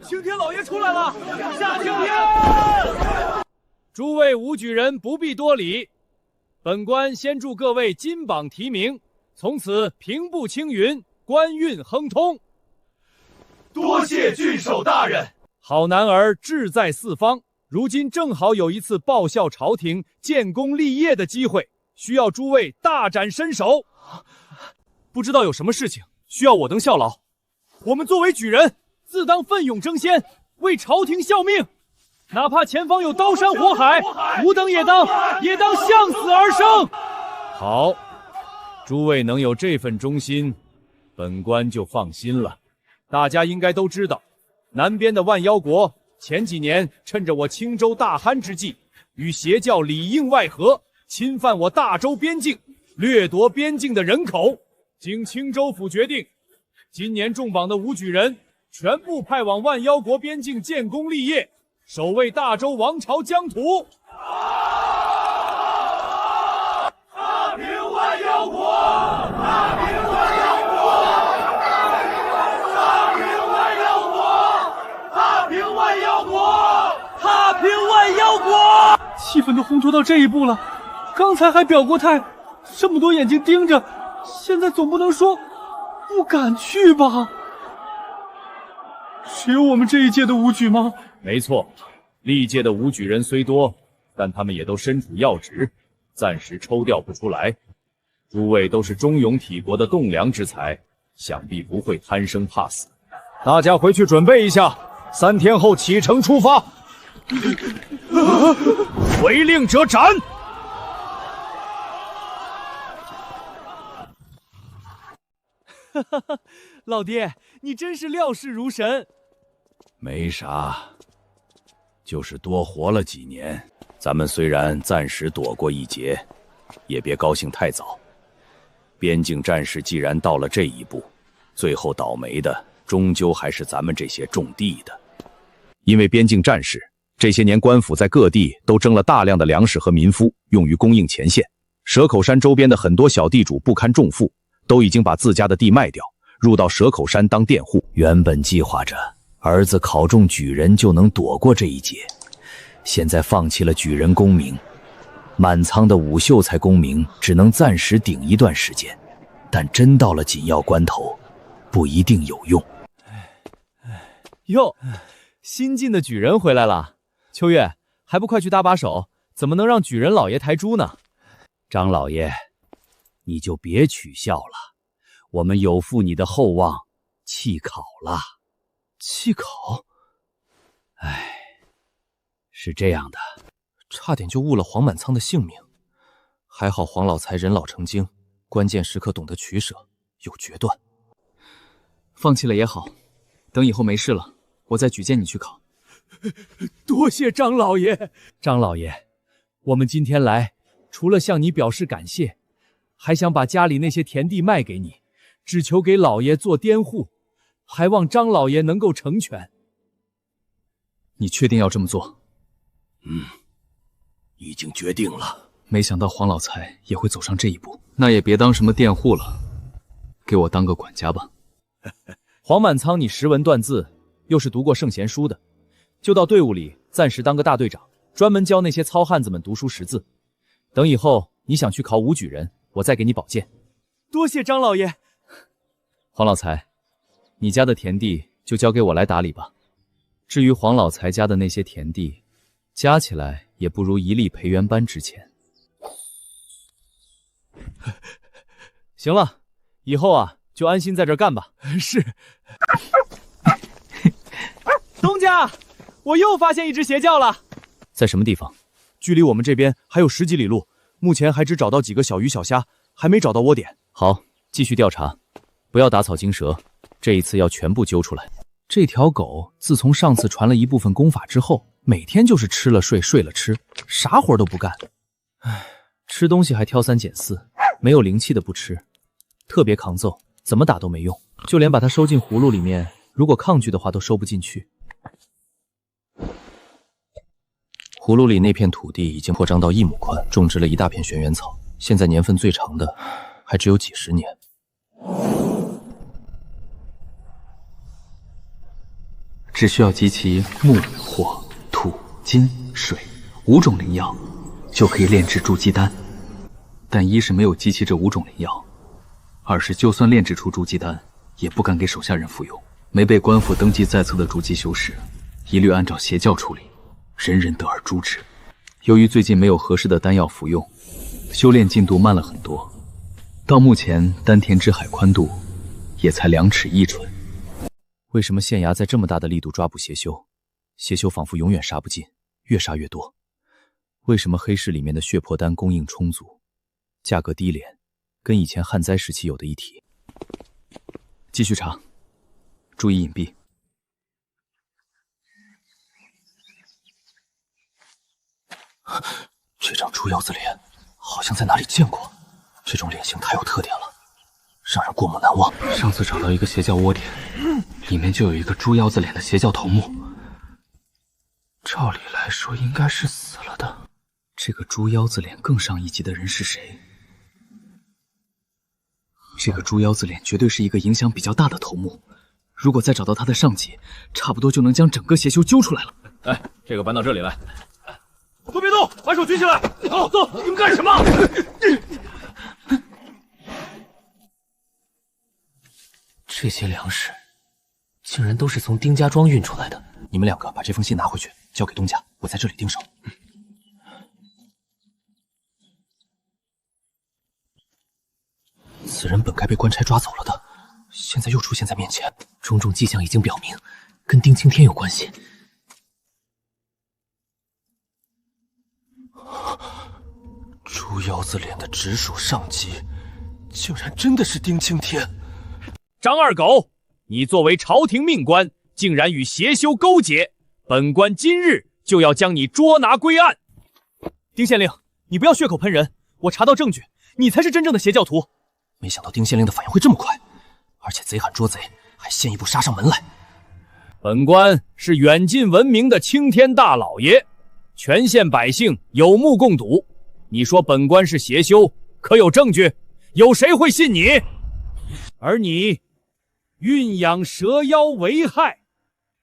青天老爷出来了，下青天！诸位武举人不必多礼，本官先祝各位金榜题名，从此平步青云，官运亨通。多谢郡守大人。好男儿志在四方，如今正好有一次报效朝廷、建功立业的机会，需要诸位大展身手。不知道有什么事情需要我等效劳，我们作为举人，自当奋勇争先，为朝廷效命。哪怕前方有刀山火海，吾等也当向死而生。好，诸位能有这份忠心，本官就放心了。大家应该都知道，南边的万妖国前几年趁着我青州大旱之际，与邪教里应外合，侵犯我大州边境，掠夺边境的人口。经青州府决定，今年中榜的武举人全部派往万妖国边境建功立业，守卫大周王朝疆土。大明万妖国，大明万妖国，大明万妖国。效果！气氛都烘托到这一步了，刚才还表过态，这么多眼睛盯着，现在总不能说不敢去吧？只有我们这一届的武举吗？没错，历届的武举人虽多，但他们也都身处要职，暂时抽调不出来。诸位都是忠勇体国的栋梁之才，想必不会贪生怕死。大家回去准备一下，3天后启程出发。违令者斩！哈哈哈，老爹，你真是料事如神。没啥，就是多活了几年。咱们虽然暂时躲过一劫，也别高兴太早。边境战事既然到了这一步，最后倒霉的终究还是咱们这些种地的。因为边境战事，这些年官府在各地都征了大量的粮食和民夫，用于供应前线。蛇口山周边的很多小地主不堪重负，都已经把自家的地卖掉，入到蛇口山当佃户。原本计划着儿子考中举人就能躲过这一劫，现在放弃了举人功名，满仓的武秀才功名只能暂时顶一段时间，但真到了紧要关头，不一定有用。哟，新进的举人回来了，秋月还不快去搭把手？怎么能让举人老爷抬猪呢？张老爷，你就别取笑了，我们有负你的厚望，弃考了。弃考？唉，是这样的，差点就误了黄满仓的性命，还好黄老财人老成精，关键时刻懂得取舍，有决断。放弃了也好，等以后没事了，我再举荐你去考。多谢张老爷。张老爷，我们今天来，除了向你表示感谢，还想把家里那些田地卖给你，只求给老爷做佃户，还望张老爷能够成全。你确定要这么做？已经决定了。没想到黄老财也会走上这一步，那也别当什么佃户了，给我当个管家吧。黄满仓，你识文断字，又是读过圣贤书的，就到队伍里暂时当个大队长，专门教那些糙汉子们读书识字。等以后你想去考武举人，我再给你保荐。多谢张老爷。黄老财，你家的田地就交给我来打理吧。至于黄老财家的那些田地，加起来也不如一粒培元班值钱。行了，以后啊就安心在这儿干吧。是。东家，我又发现一只邪教了。在什么地方？距离我们这边还有10几里路，目前还只找到几个小鱼小虾，还没找到窝点。好，继续调查，不要打草惊蛇，这一次要全部揪出来。这条狗自从上次传了一部分功法之后，每天就是吃了睡，睡了吃，啥活都不干。唉，吃东西还挑3拣4，没有灵气的不吃，特别抗揍，怎么打都没用，就连把它收进葫芦里面，如果抗拒的话都收不进去。葫芦里那片土地已经扩张到1亩宽，种植了一大片玄元草，现在年份最长的还只有几10年。只需要集齐木、火、土、金、水5种灵药，就可以炼制筑基丹。但一是没有集齐这5种灵药，二是就算炼制出筑基丹，也不敢给手下人服用。没被官府登记在册的筑基修士，一律按照邪教处理，人人得而诛之。由于最近没有合适的丹药服用，修炼进度慢了很多，到目前丹田之海宽度也才2尺1寸。为什么县衙在这么大的力度抓捕邪修？邪修仿佛永远杀不尽，越杀越多。为什么黑市里面的血魄丹供应充足，价格低廉，跟以前旱灾时期有的一体？继续查，注意隐蔽。这张猪腰子脸好像在哪里见过，这种脸型太有特点了，让人过目难忘。上次找到一个邪教窝点，里面就有一个猪腰子脸的邪教头目，照理来说应该是死了的。这个猪腰子脸更上一级的人是谁？这个猪腰子脸绝对是一个影响比较大的头目，如果再找到他的上级，差不多就能将整个邪修揪出来了。哎，这个搬到这里来。都别动，把手举起来！好，走，你们干什么？这些粮食竟然都是从丁家庄运出来的。你们两个把这封信拿回去，交给东家，我在这里盯守。此人本该被官差抓走了的，现在又出现在面前，种种迹象已经表明，跟丁青天有关系。猪腰子脸的直属上级，竟然真的是丁青天！张二狗，你作为朝廷命官，竟然与邪修勾结，本官今日就要将你捉拿归案。丁县令，你不要血口喷人，我查到证据，你才是真正的邪教徒。没想到丁县令的反应会这么快，而且贼喊捉贼，还先一步杀上门来。本官是远近闻名的青天大老爷，全县百姓有目共睹。你说本官是邪修，可有证据？有谁会信你？而你孕养蛇妖为害，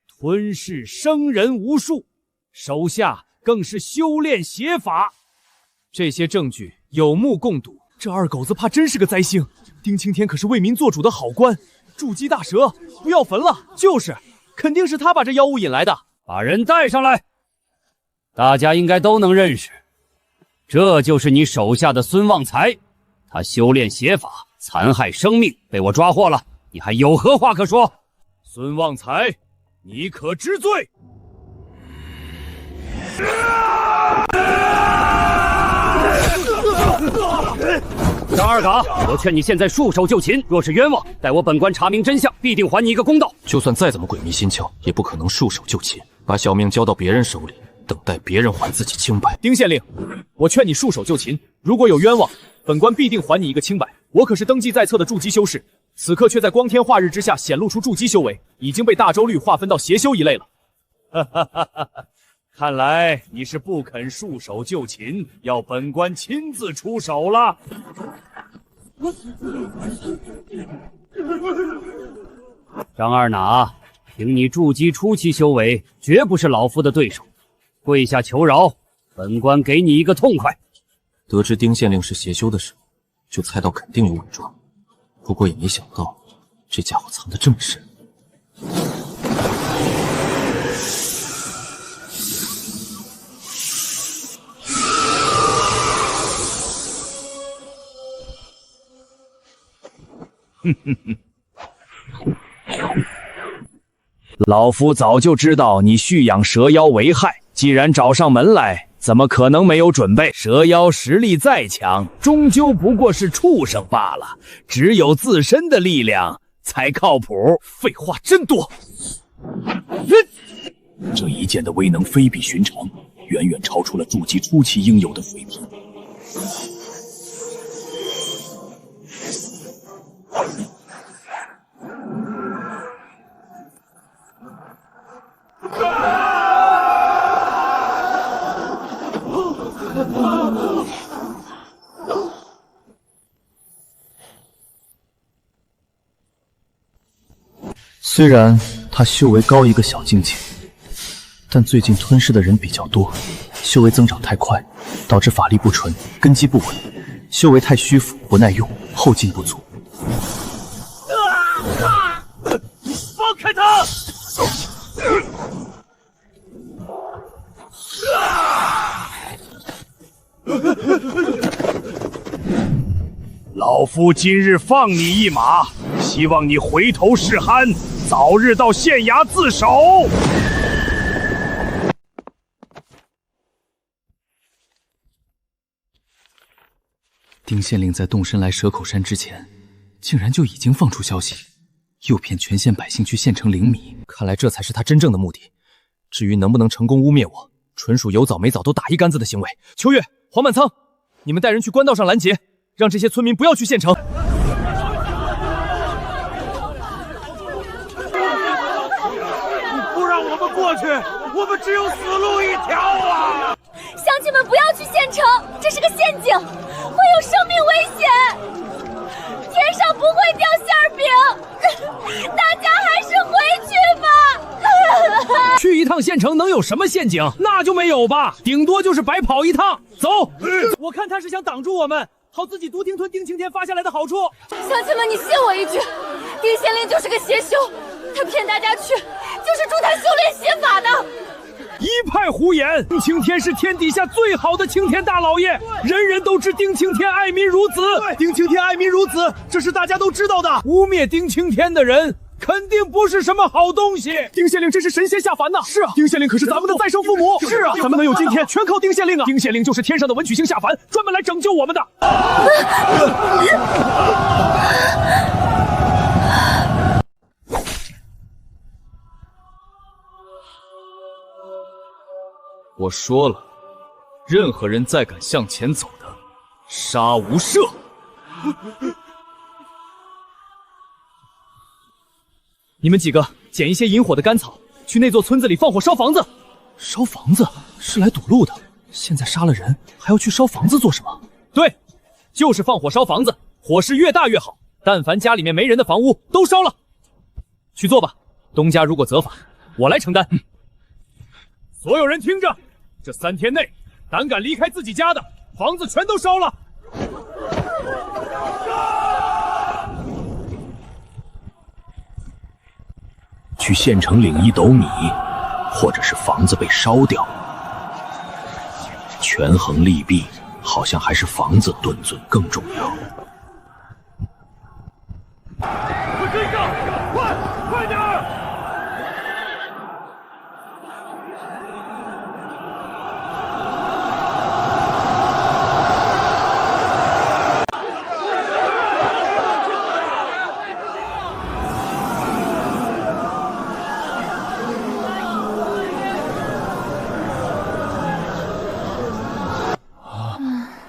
吞噬生人无数，手下更是修炼邪法。这些证据有目共睹，这二狗子怕真是个灾星。丁青天可是为民做主的好官，筑基大蛇不要焚了。就是，肯定是他把这妖物引来的。把人带上来，大家应该都能认识，这就是你手下的孙旺财。他修炼邪法，残害生命，被我抓获了。你还有何话可说？孙旺财，你可知罪？张二嘎，我劝你现在束手就擒，若是冤枉，待我本官查明真相，必定还你一个公道。就算再怎么鬼迷心窍，也不可能束手就擒，把小命交到别人手里，等待别人还自己清白。丁县令，我劝你束手就擒，如果有冤枉，本官必定还你一个清白。我可是登记在册的筑基修士，此刻却在光天化日之下显露出筑基修为，已经被大周律划分到邪修一类了。哈哈哈哈！看来你是不肯束手就擒，要本官亲自出手了。张二哪，凭你筑基初期修为，绝不是老夫的对手，跪下求饶，本官给你一个痛快。得知丁县令是邪修的时候，就猜到肯定有伪装，不过也没想到这家伙藏得这么深。老夫早就知道你蓄养蛇妖为害，既然找上门来，怎么可能没有准备？蛇妖实力再强，终究不过是畜生罢了，只有自身的力量才靠谱。废话真多。这一剑的威能非比寻常，远远超出了筑基初期应有的水平。虽然他修为高一个小境界，但最近吞噬的人比较多，修为增长太快，导致法力不纯，根基不稳，修为太虚浮，不耐用，后劲不足。放开他！老夫今日放你一马，希望你回头是岸，早日到县衙自首。丁县令在动身来蛇口山之前，竟然就已经放出消息，诱骗全县百姓去县城领米。看来这才是他真正的目的。至于能不能成功污蔑我，纯属有枣没枣都打一竿子的行为。秋月、黄满仓，你们带人去官道上拦截，让这些村民不要去县城。不让我们过去，我们只有死路一条啊！乡亲们不要去县城，这是个陷阱，会有生命危险。天上不会掉馅饼，大家还是回去吧。去一趟县城能有什么陷阱？那就没有吧，顶多就是白跑一趟。走，我看他是想挡住我们，好自己独丁吞丁青天发下来的好处。乡亲们，你信我一句，丁县令就是个邪修，他骗大家去，就是助他修炼邪法的。一派胡言！丁青天是天底下最好的青天大老爷，人人都知丁青天爱民如子。对，丁青天爱民如子，这是大家都知道的。污蔑丁青天的人，肯定不是什么好东西。丁县令真是神仙下凡呐！是啊，丁县令可是咱们的再生父母。是啊，咱们能有今天，全靠丁县令啊！丁县令就是天上的文曲星下凡，专门来拯救我们的。我说了，任何人再敢向前走的，杀无赦。你们几个捡一些引火的干草，去那座村子里放火烧房子。烧房子是来堵路的，现在杀了人，还要去烧房子做什么？对，就是放火烧房子，火势越大越好。但凡家里面没人的房屋都烧了。去做吧，东家如果责罚，我来承担。所有人听着，这3天内，胆敢离开自己家的，房子全都烧了。去县城领1斗米，或者是房子被烧掉。权衡利弊，好像还是房子顿尊更重要。快追上！快点儿！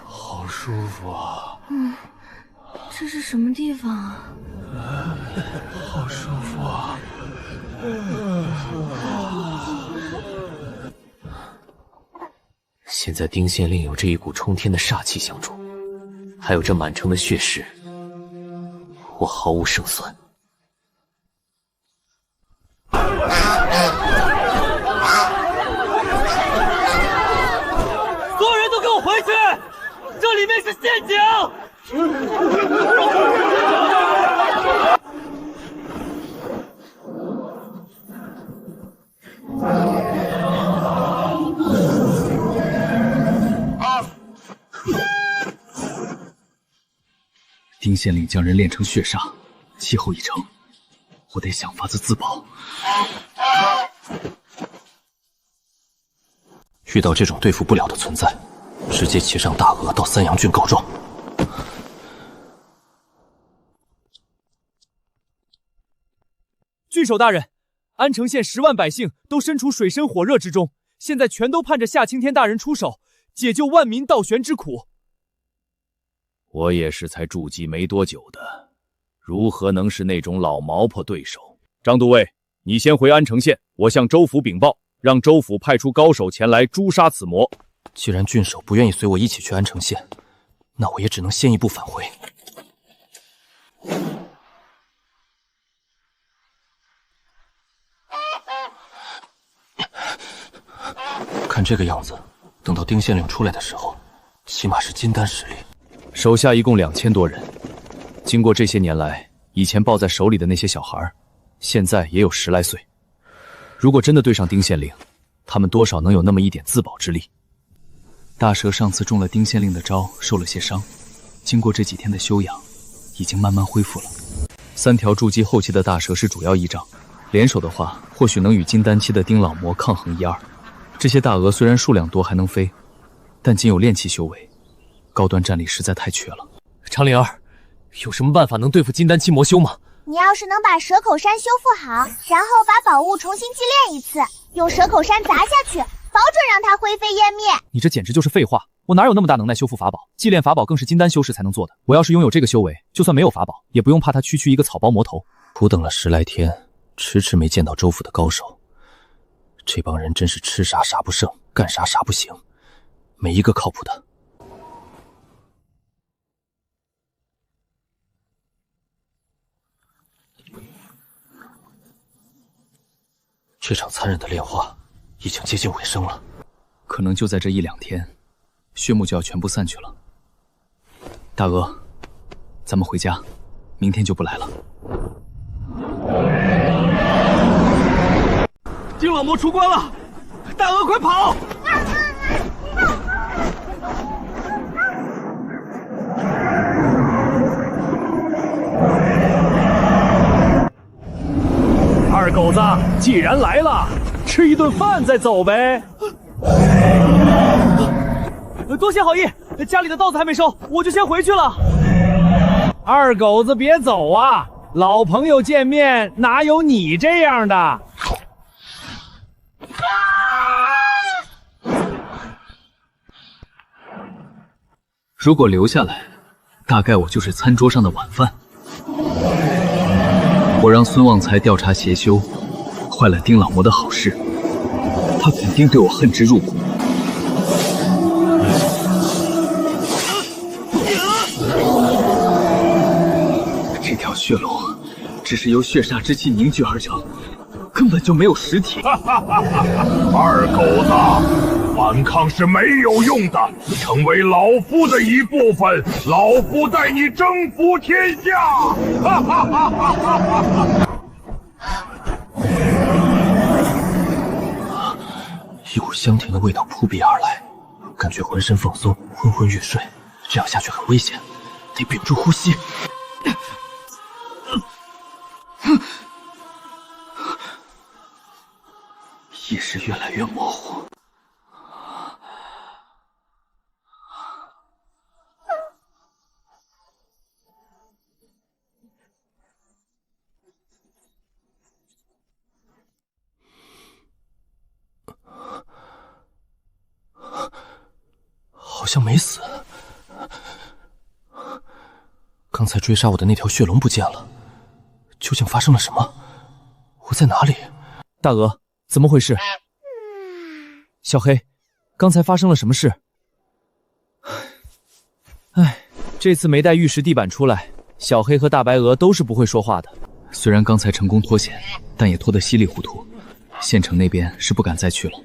好舒服啊！这是什么地方啊？好舒服啊！现在丁县令有这一股冲天的煞气相助，还有这满城的血势，我毫无胜算。所有人都给我回去！这里面是陷阱！丁县令将人炼成血煞，气候已成，我得想法子自保。遇到这种对付不了的存在，直接骑上大鹅到三阳郡告状。郡守大人，安城县10万百姓都身处水深火热之中，现在全都盼着夏青天大人出手，解救万民倒悬之苦。我也是才筑基没多久的，如何能是那种老毛婆对手？张都尉，你先回安城县，我向州府禀报，让州府派出高手前来诛杀此魔。既然郡守不愿意随我一起去安城县，那我也只能先一步返回。看这个样子，等到丁县令出来的时候，起码是金丹实力。手下一共2000多人，经过这些年来，以前抱在手里的那些小孩，现在也有10来岁。如果真的对上丁县令，他们多少能有那么一点自保之力。大蛇上次中了丁县令的招，受了些伤，经过这几天的休养，已经慢慢恢复了。3条筑基后期的大蛇是主要依仗，联手的话，或许能与金丹期的丁老魔抗衡1、2。这些大鹅虽然数量多还能飞，但仅有炼气修为，高端战力实在太缺了。长灵儿，有什么办法能对付金丹期魔修吗？你要是能把蛇口山修复好，然后把宝物重新祭炼一次，用蛇口山砸下去，保准让它灰飞烟灭。你这简直就是废话，我哪有那么大能耐修复法宝？祭炼法宝更是金丹修士才能做的。我要是拥有这个修为，就算没有法宝，也不用怕他区区一个草包魔头。苦等了10来天，迟迟没见到州府的高手，这帮人真是吃啥啥不剩，干啥啥不行，没一个靠谱的。这场残忍的炼化已经接近尾声了，可能就在这1-2天，血幕就要全部散去了。大鹅，咱们回家，明天就不来了。丁老魔出关了，大鹅快跑！二狗子，既然来了，吃一顿饭再走呗。多谢好意，家里的稻子还没收，我就先回去了。二狗子别走啊，老朋友见面哪有你这样的？如果留下来，大概我就是餐桌上的晚饭。我让孙旺财调查邪修，坏了丁老魔的好事，他肯定对我恨之入骨。这条血龙只是由血煞之气凝聚而成，根本就没有实体。二狗子，反抗是没有用的，成为老夫的一部分，老夫带你征服天下！一股香甜的味道扑鼻而来，感觉浑身放松，昏昏欲睡。这样下去很危险，得屏住呼吸。意识越来越模糊。好像没死。刚才追杀我的那条血龙不见了，究竟发生了什么？我在哪里？大鹅，怎么回事？小黑，刚才发生了什么事？哎，这次没带玉石地板出来，小黑和大白鹅都是不会说话的。虽然刚才成功脱险，但也脱得稀里糊涂。县城那边是不敢再去了。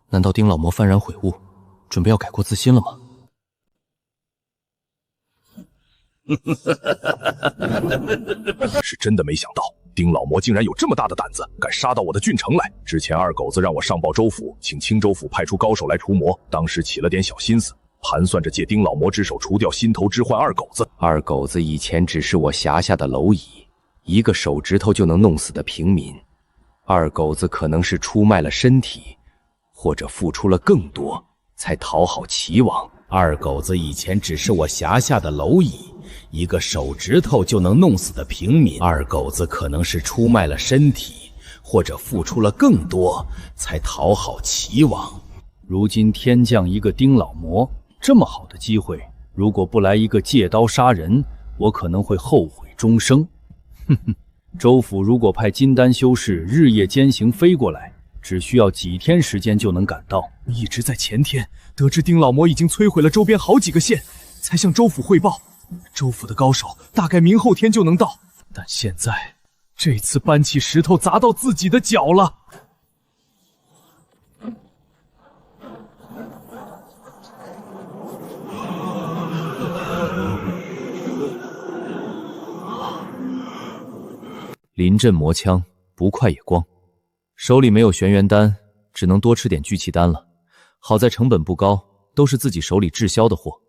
难道丁老魔幡然悔悟，准备要改过自新了吗？是真的没想到，丁老魔竟然有这么大的胆子，敢杀到我的郡城来。之前二狗子让我上报州府，请青州府派出高手来除魔，当时起了点小心思，盘算着借丁老魔之手除掉心头之患二狗子。二狗子以前只是我辖下的蝼蚁，一个手指头就能弄死的平民。二狗子可能是出卖了身体，或者付出了更多，才讨好齐王。二狗子以前只是我辖下的蝼蚁，一个手指头就能弄死的平民。二狗子可能是出卖了身体，或者付出了更多，才讨好齐王。如今天降一个丁老魔，这么好的机会，如果不来一个借刀杀人，我可能会后悔终生。哼哼，州府如果派金丹修士日夜兼行飞过来，只需要几天时间就能赶到。一直在前天得知丁老魔已经摧毁了周边好几个县，才向州府汇报。州府的高手大概明后天就能到，但现在这次搬起石头砸到自己的脚了。临阵磨枪，不快也光。手里没有玄元丹，只能多吃点聚气丹了。好在成本不高，都是自己手里滞销的货。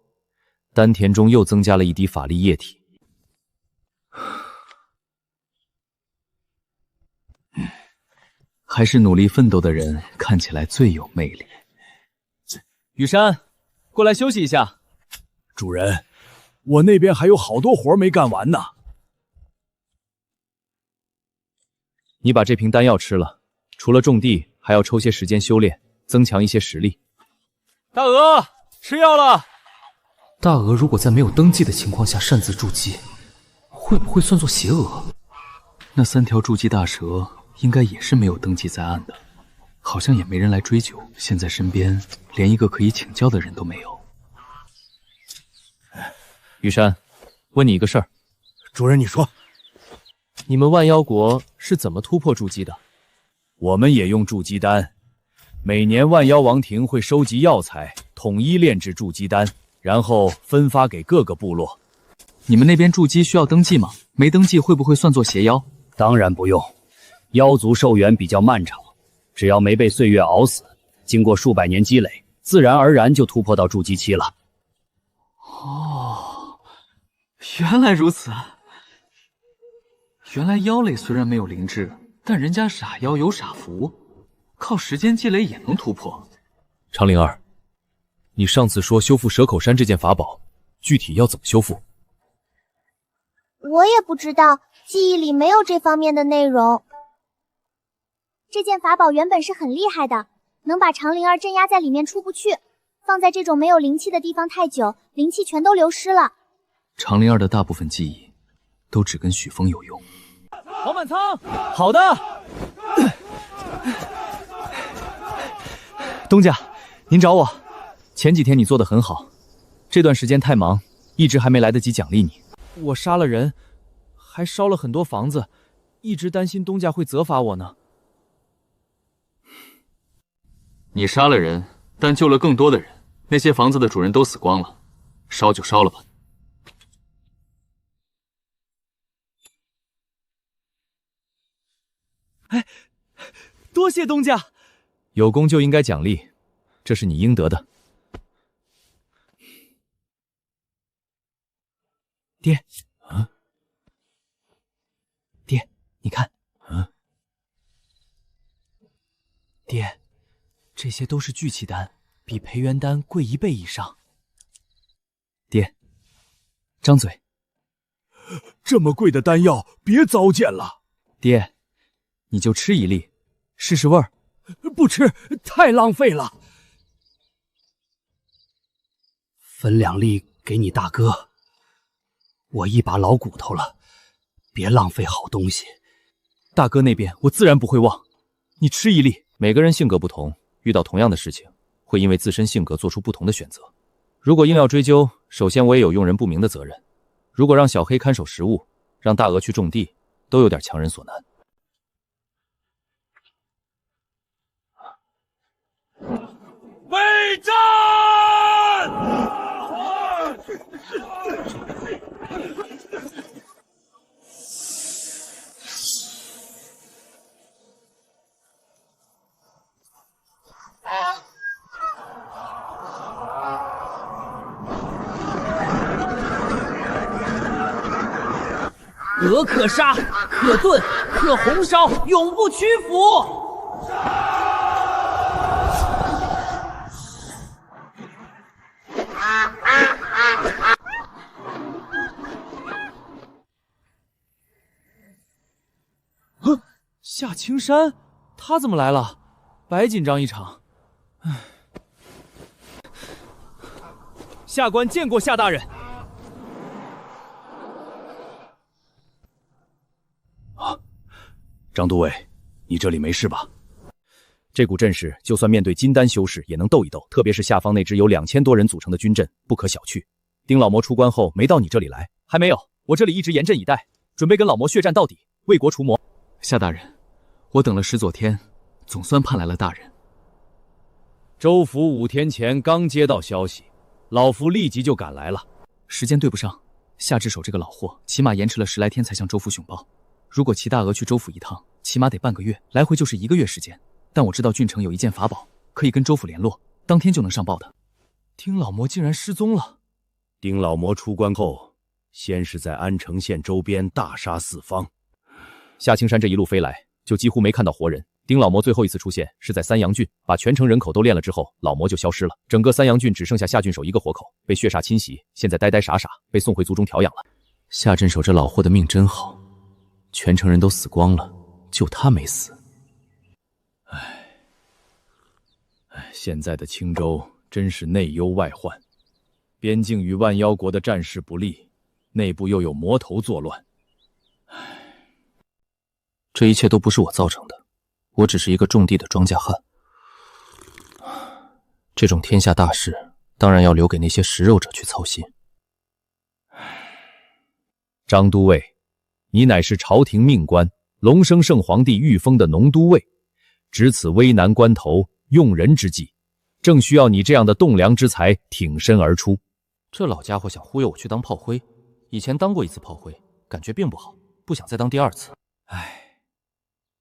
丹田中又增加了一滴法力液体。还是努力奋斗的人看起来最有魅力。雨山，过来休息一下。主人，我那边还有好多活没干完呢。你把这瓶丹药吃了，除了种地，还要抽些时间修炼，增强一些实力。大鹅，吃药了。大鹅如果在没有登记的情况下擅自筑基，会不会算作邪恶？那3条筑基大蛇应该也是没有登记在案的，好像也没人来追究。现在身边连一个可以请教的人都没有。雨山，问你一个事儿，主人，你说，你们万妖国是怎么突破筑基的？我们也用筑基丹，每年万妖王庭会收集药材，统一炼制筑基丹，然后分发给各个部落。你们那边筑基需要登记吗？没登记会不会算作邪妖？当然不用，妖族寿元比较漫长，只要没被岁月熬死，经过数百年积累，自然而然就突破到筑基期了。哦，原来如此。原来妖类虽然没有灵智，但人家傻妖有傻福，靠时间积累也能突破。长灵儿，你上次说修复蛇口山这件法宝，具体要怎么修复？我也不知道，记忆里没有这方面的内容。这件法宝原本是很厉害的，能把长灵儿镇压在里面出不去。放在这种没有灵气的地方太久，灵气全都流失了。长灵儿的大部分记忆都只跟许峰有用。黄满仓，好的。东家，您找我。前几天你做得很好，这段时间太忙，一直还没来得及奖励你。我杀了人，还烧了很多房子，一直担心东家会责罚我呢。你杀了人，但救了更多的人，那些房子的主人都死光了，烧就烧了吧。哎，多谢东家，有功就应该奖励，这是你应得的。爹，爹，你看，爹，这些都是聚气丹，比培元丹贵1倍以上。爹，张嘴。这么贵的丹药，别糟践了。爹，你就吃一粒，试试味儿。不吃，太浪费了。分2粒给你大哥。我一把老骨头了，别浪费好东西。大哥那边我自然不会忘，你吃一粒。每个人性格不同，遇到同样的事情，会因为自身性格做出不同的选择。如果硬要追究，首先我也有用人不明的责任。如果让小黑看守食物，让大鹅去种地，都有点强人所难。备战！鹅可杀，可炖，可红烧，永不屈服。夏青山，他怎么来了？白紧张一场。唉，下官见过夏大人。张都尉，你这里没事吧？这股阵势，就算面对金丹修士也能斗一斗，特别是下方那支由2000多人组成的军阵，不可小觑。丁老魔出关后没到你这里来？还没有，我这里一直严阵以待，准备跟老魔血战到底，为国除魔。夏大人，我等了10多天，总算盼来了大人。州府5天前刚接到消息，老夫立即就赶来了。时间对不上，夏至手这个老货，起码延迟了10来天才向州府禀报。如果齐大鹅去州府一趟，起码得半个月，来回就是1个月时间。但我知道郡城有一件法宝，可以跟州府联络，当天就能上报的。丁老魔竟然失踪了。丁老魔出关后，先是在安城县周边大杀四方。夏青山这一路飞来，就几乎没看到活人。丁老魔最后一次出现是在三阳郡，把全城人口都炼了之后，老魔就消失了。整个三阳郡只剩下夏郡守一个活口，被血煞侵袭，现在呆呆傻傻，被送回族中调养了。夏镇守这老货的命真好，全城人都死光了，就他没死。现在的青州真是内忧外患，边境与万妖国的战事不利，内部又有魔头作乱。这一切都不是我造成的，我只是一个种地的庄稼汉。这种天下大事，当然要留给那些食肉者去操心。张都尉，你乃是朝廷命官，龙生圣皇帝御封的农都尉，值此危难关头，用人之际，正需要你这样的栋梁之才挺身而出。这老家伙想忽悠我去当炮灰，以前当过一次炮灰，感觉并不好，不想再当第二次。唉，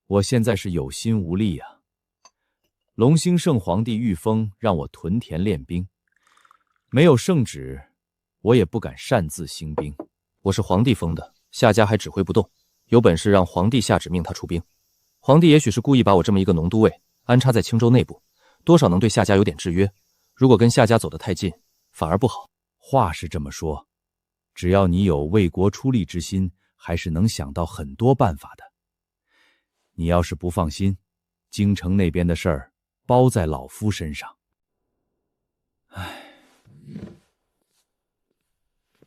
我现在是有心无力啊。隆兴圣皇帝御封让我屯田练兵，没有圣旨，我也不敢擅自兴兵。我是皇帝封的，夏家还指挥不动，有本事让皇帝下旨命他出兵。皇帝也许是故意把我这么一个农都尉安插在青州内部，多少能对夏家有点制约。如果跟夏家走得太近，反而不好。话是这么说，只要你有为国出力之心，还是能想到很多办法的。你要是不放心，京城那边的事儿包在老夫身上。唉，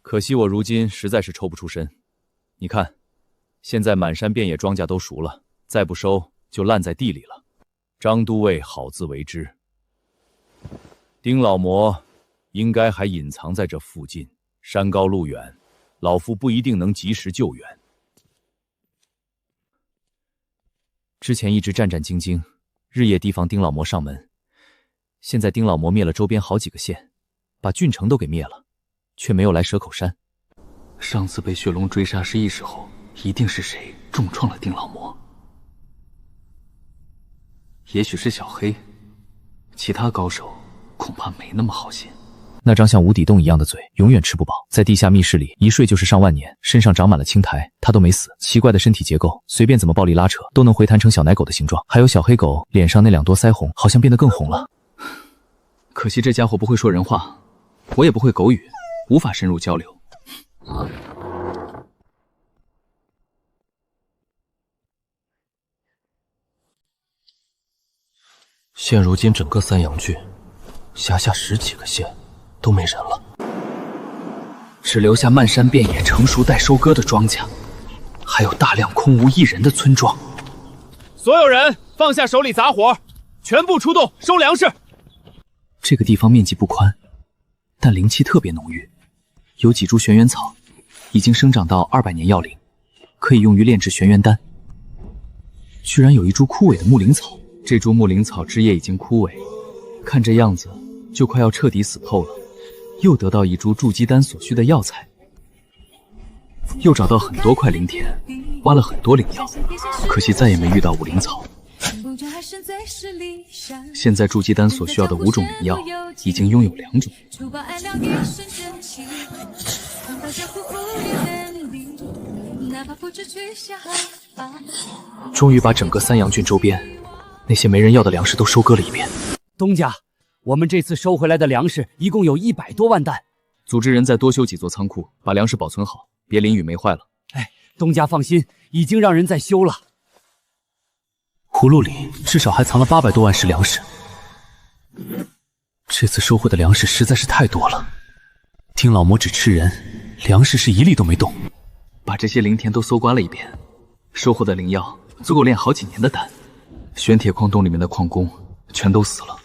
可惜我如今实在是抽不出身。你看，现在满山遍野庄稼都熟了，再不收就烂在地里了。张都尉好自为之。丁老魔应该还隐藏在这附近，山高路远，老夫不一定能及时救援。之前一直战战兢兢，日夜提防丁老魔上门。现在丁老魔灭了周边好几个县，把郡城都给灭了，却没有来蛇口山。上次被血龙追杀失忆时候，一定是谁重创了丁老魔。也许是小黑，其他高手恐怕没那么好心。那张像无底洞一样的嘴，永远吃不饱。在地下密室里，一睡就是上万年，身上长满了青苔，他都没死。奇怪的身体结构，随便怎么暴力拉扯，都能回弹成小奶狗的形状。还有小黑狗脸上那2朵腮红，好像变得更红了。可惜这家伙不会说人话，我也不会狗语，无法深入交流。现如今整个三阳郡，辖下10几个县都没人了，只留下漫山遍野成熟待收割的庄稼，还有大量空无一人的村庄。所有人放下手里杂活，全部出动收粮食。这个地方面积不宽，但灵气特别浓郁，有几株玄元草，已经生长到200年药龄，可以用于炼制玄元丹。居然有一株枯萎的木灵草，这株木灵草枝叶已经枯萎，看这样子就快要彻底死透了。又得到一株筑基丹所需的药材，又找到很多块灵田，挖了很多灵药，可惜再也没遇到武灵草。现在筑基丹所需要的5种灵药，已经拥有2种。终于把整个三阳郡周边那些没人要的粮食都收割了一遍。东家，我们这次收回来的粮食一共有100多万担。组织人再多修几座仓库，把粮食保存好，别淋雨没坏了。哎，东家放心，已经让人在修了。葫芦里至少还藏了800多万石粮食，这次收获的粮食实在是太多了。丁老魔只吃人，粮食是一粒都没动。把这些灵田都搜刮了一遍，收获的灵药足够炼好几年的丹。玄铁矿洞里面的矿工全都死了。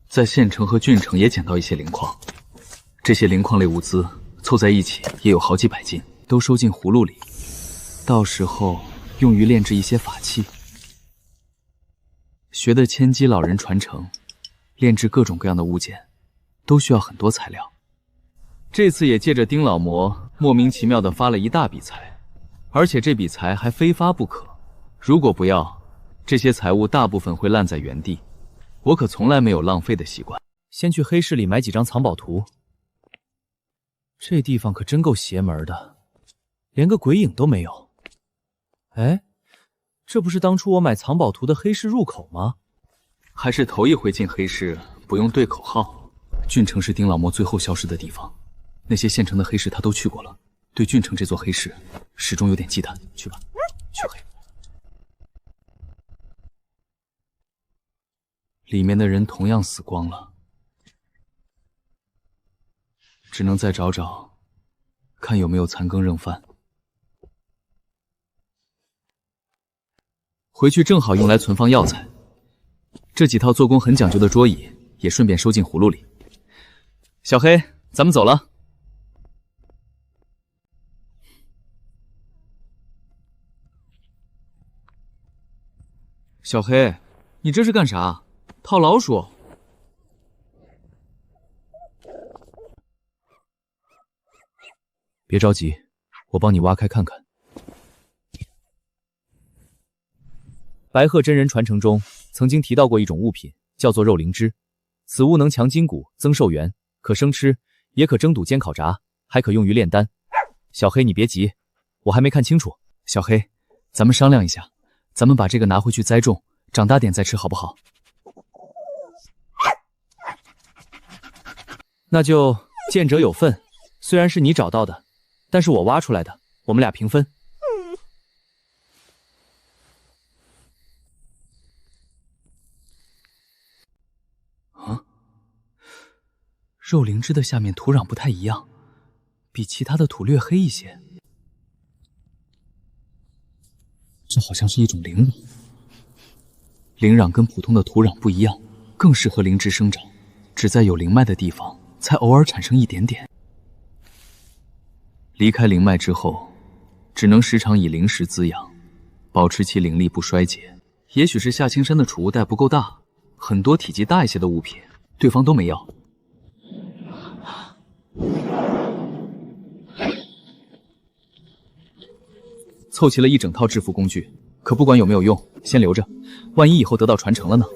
在县城和郡城也捡到一些灵矿，这些灵矿类物资凑在一起也有好几百斤，都收进葫芦里，到时候用于炼制一些法器。学的千机老人传承，炼制各种各样的物件，都需要很多材料。这次也借着丁老魔莫名其妙地发了一大笔财，而且这笔财还非发不可。如果不要，这些财物大部分会烂在原地。我可从来没有浪费的习惯。先去黑市里买几张藏宝图。这地方可真够邪门的，连个鬼影都没有。哎，这不是当初我买藏宝图的黑市入口吗？还是头一回进黑市不用对口号。郡城是丁老魔最后消失的地方，那些县城的黑市他都去过了，对郡城这座黑市始终有点忌惮。去吧，去黑。里面的人同样死光了，只能再找找，看有没有残羹剩饭。回去正好用来存放药材。这几套做工很讲究的桌椅也顺便收进葫芦里。小黑，咱们走了。小黑，你这是干啥？套老鼠？别着急，我帮你挖开看看。白鹤真人传承中曾经提到过一种物品，叫做肉灵芝。此物能强筋骨、增寿元，可生吃，也可蒸肚煎烤炸，还可用于炼丹。小黑，你别急，我还没看清楚。小黑，咱们商量一下，咱们把这个拿回去栽种，长大点再吃，好不好？那就见者有份，虽然是你找到的，但是我挖出来的，我们俩平分。肉灵芝的下面土壤不太一样，比其他的土略黑一些。这好像是一种灵壤。灵壤跟普通的土壤不一样，更适合灵芝生长，只在有灵脉的地方才偶尔产生一点点。离开灵脉之后，只能时常以灵石滋养，保持其灵力不衰竭。也许是夏青山的储物袋不够大，很多体积大一些的物品，对方都没要。凑齐了一整套制服工具，可不管有没有用，先留着，万一以后得到传承了呢？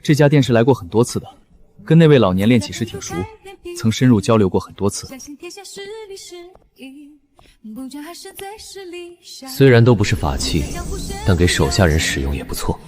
这家店是来过很多次的，跟那位老年炼器师挺熟，曾深入交流过很多次。虽然都不是法器，但给手下人使用也不错。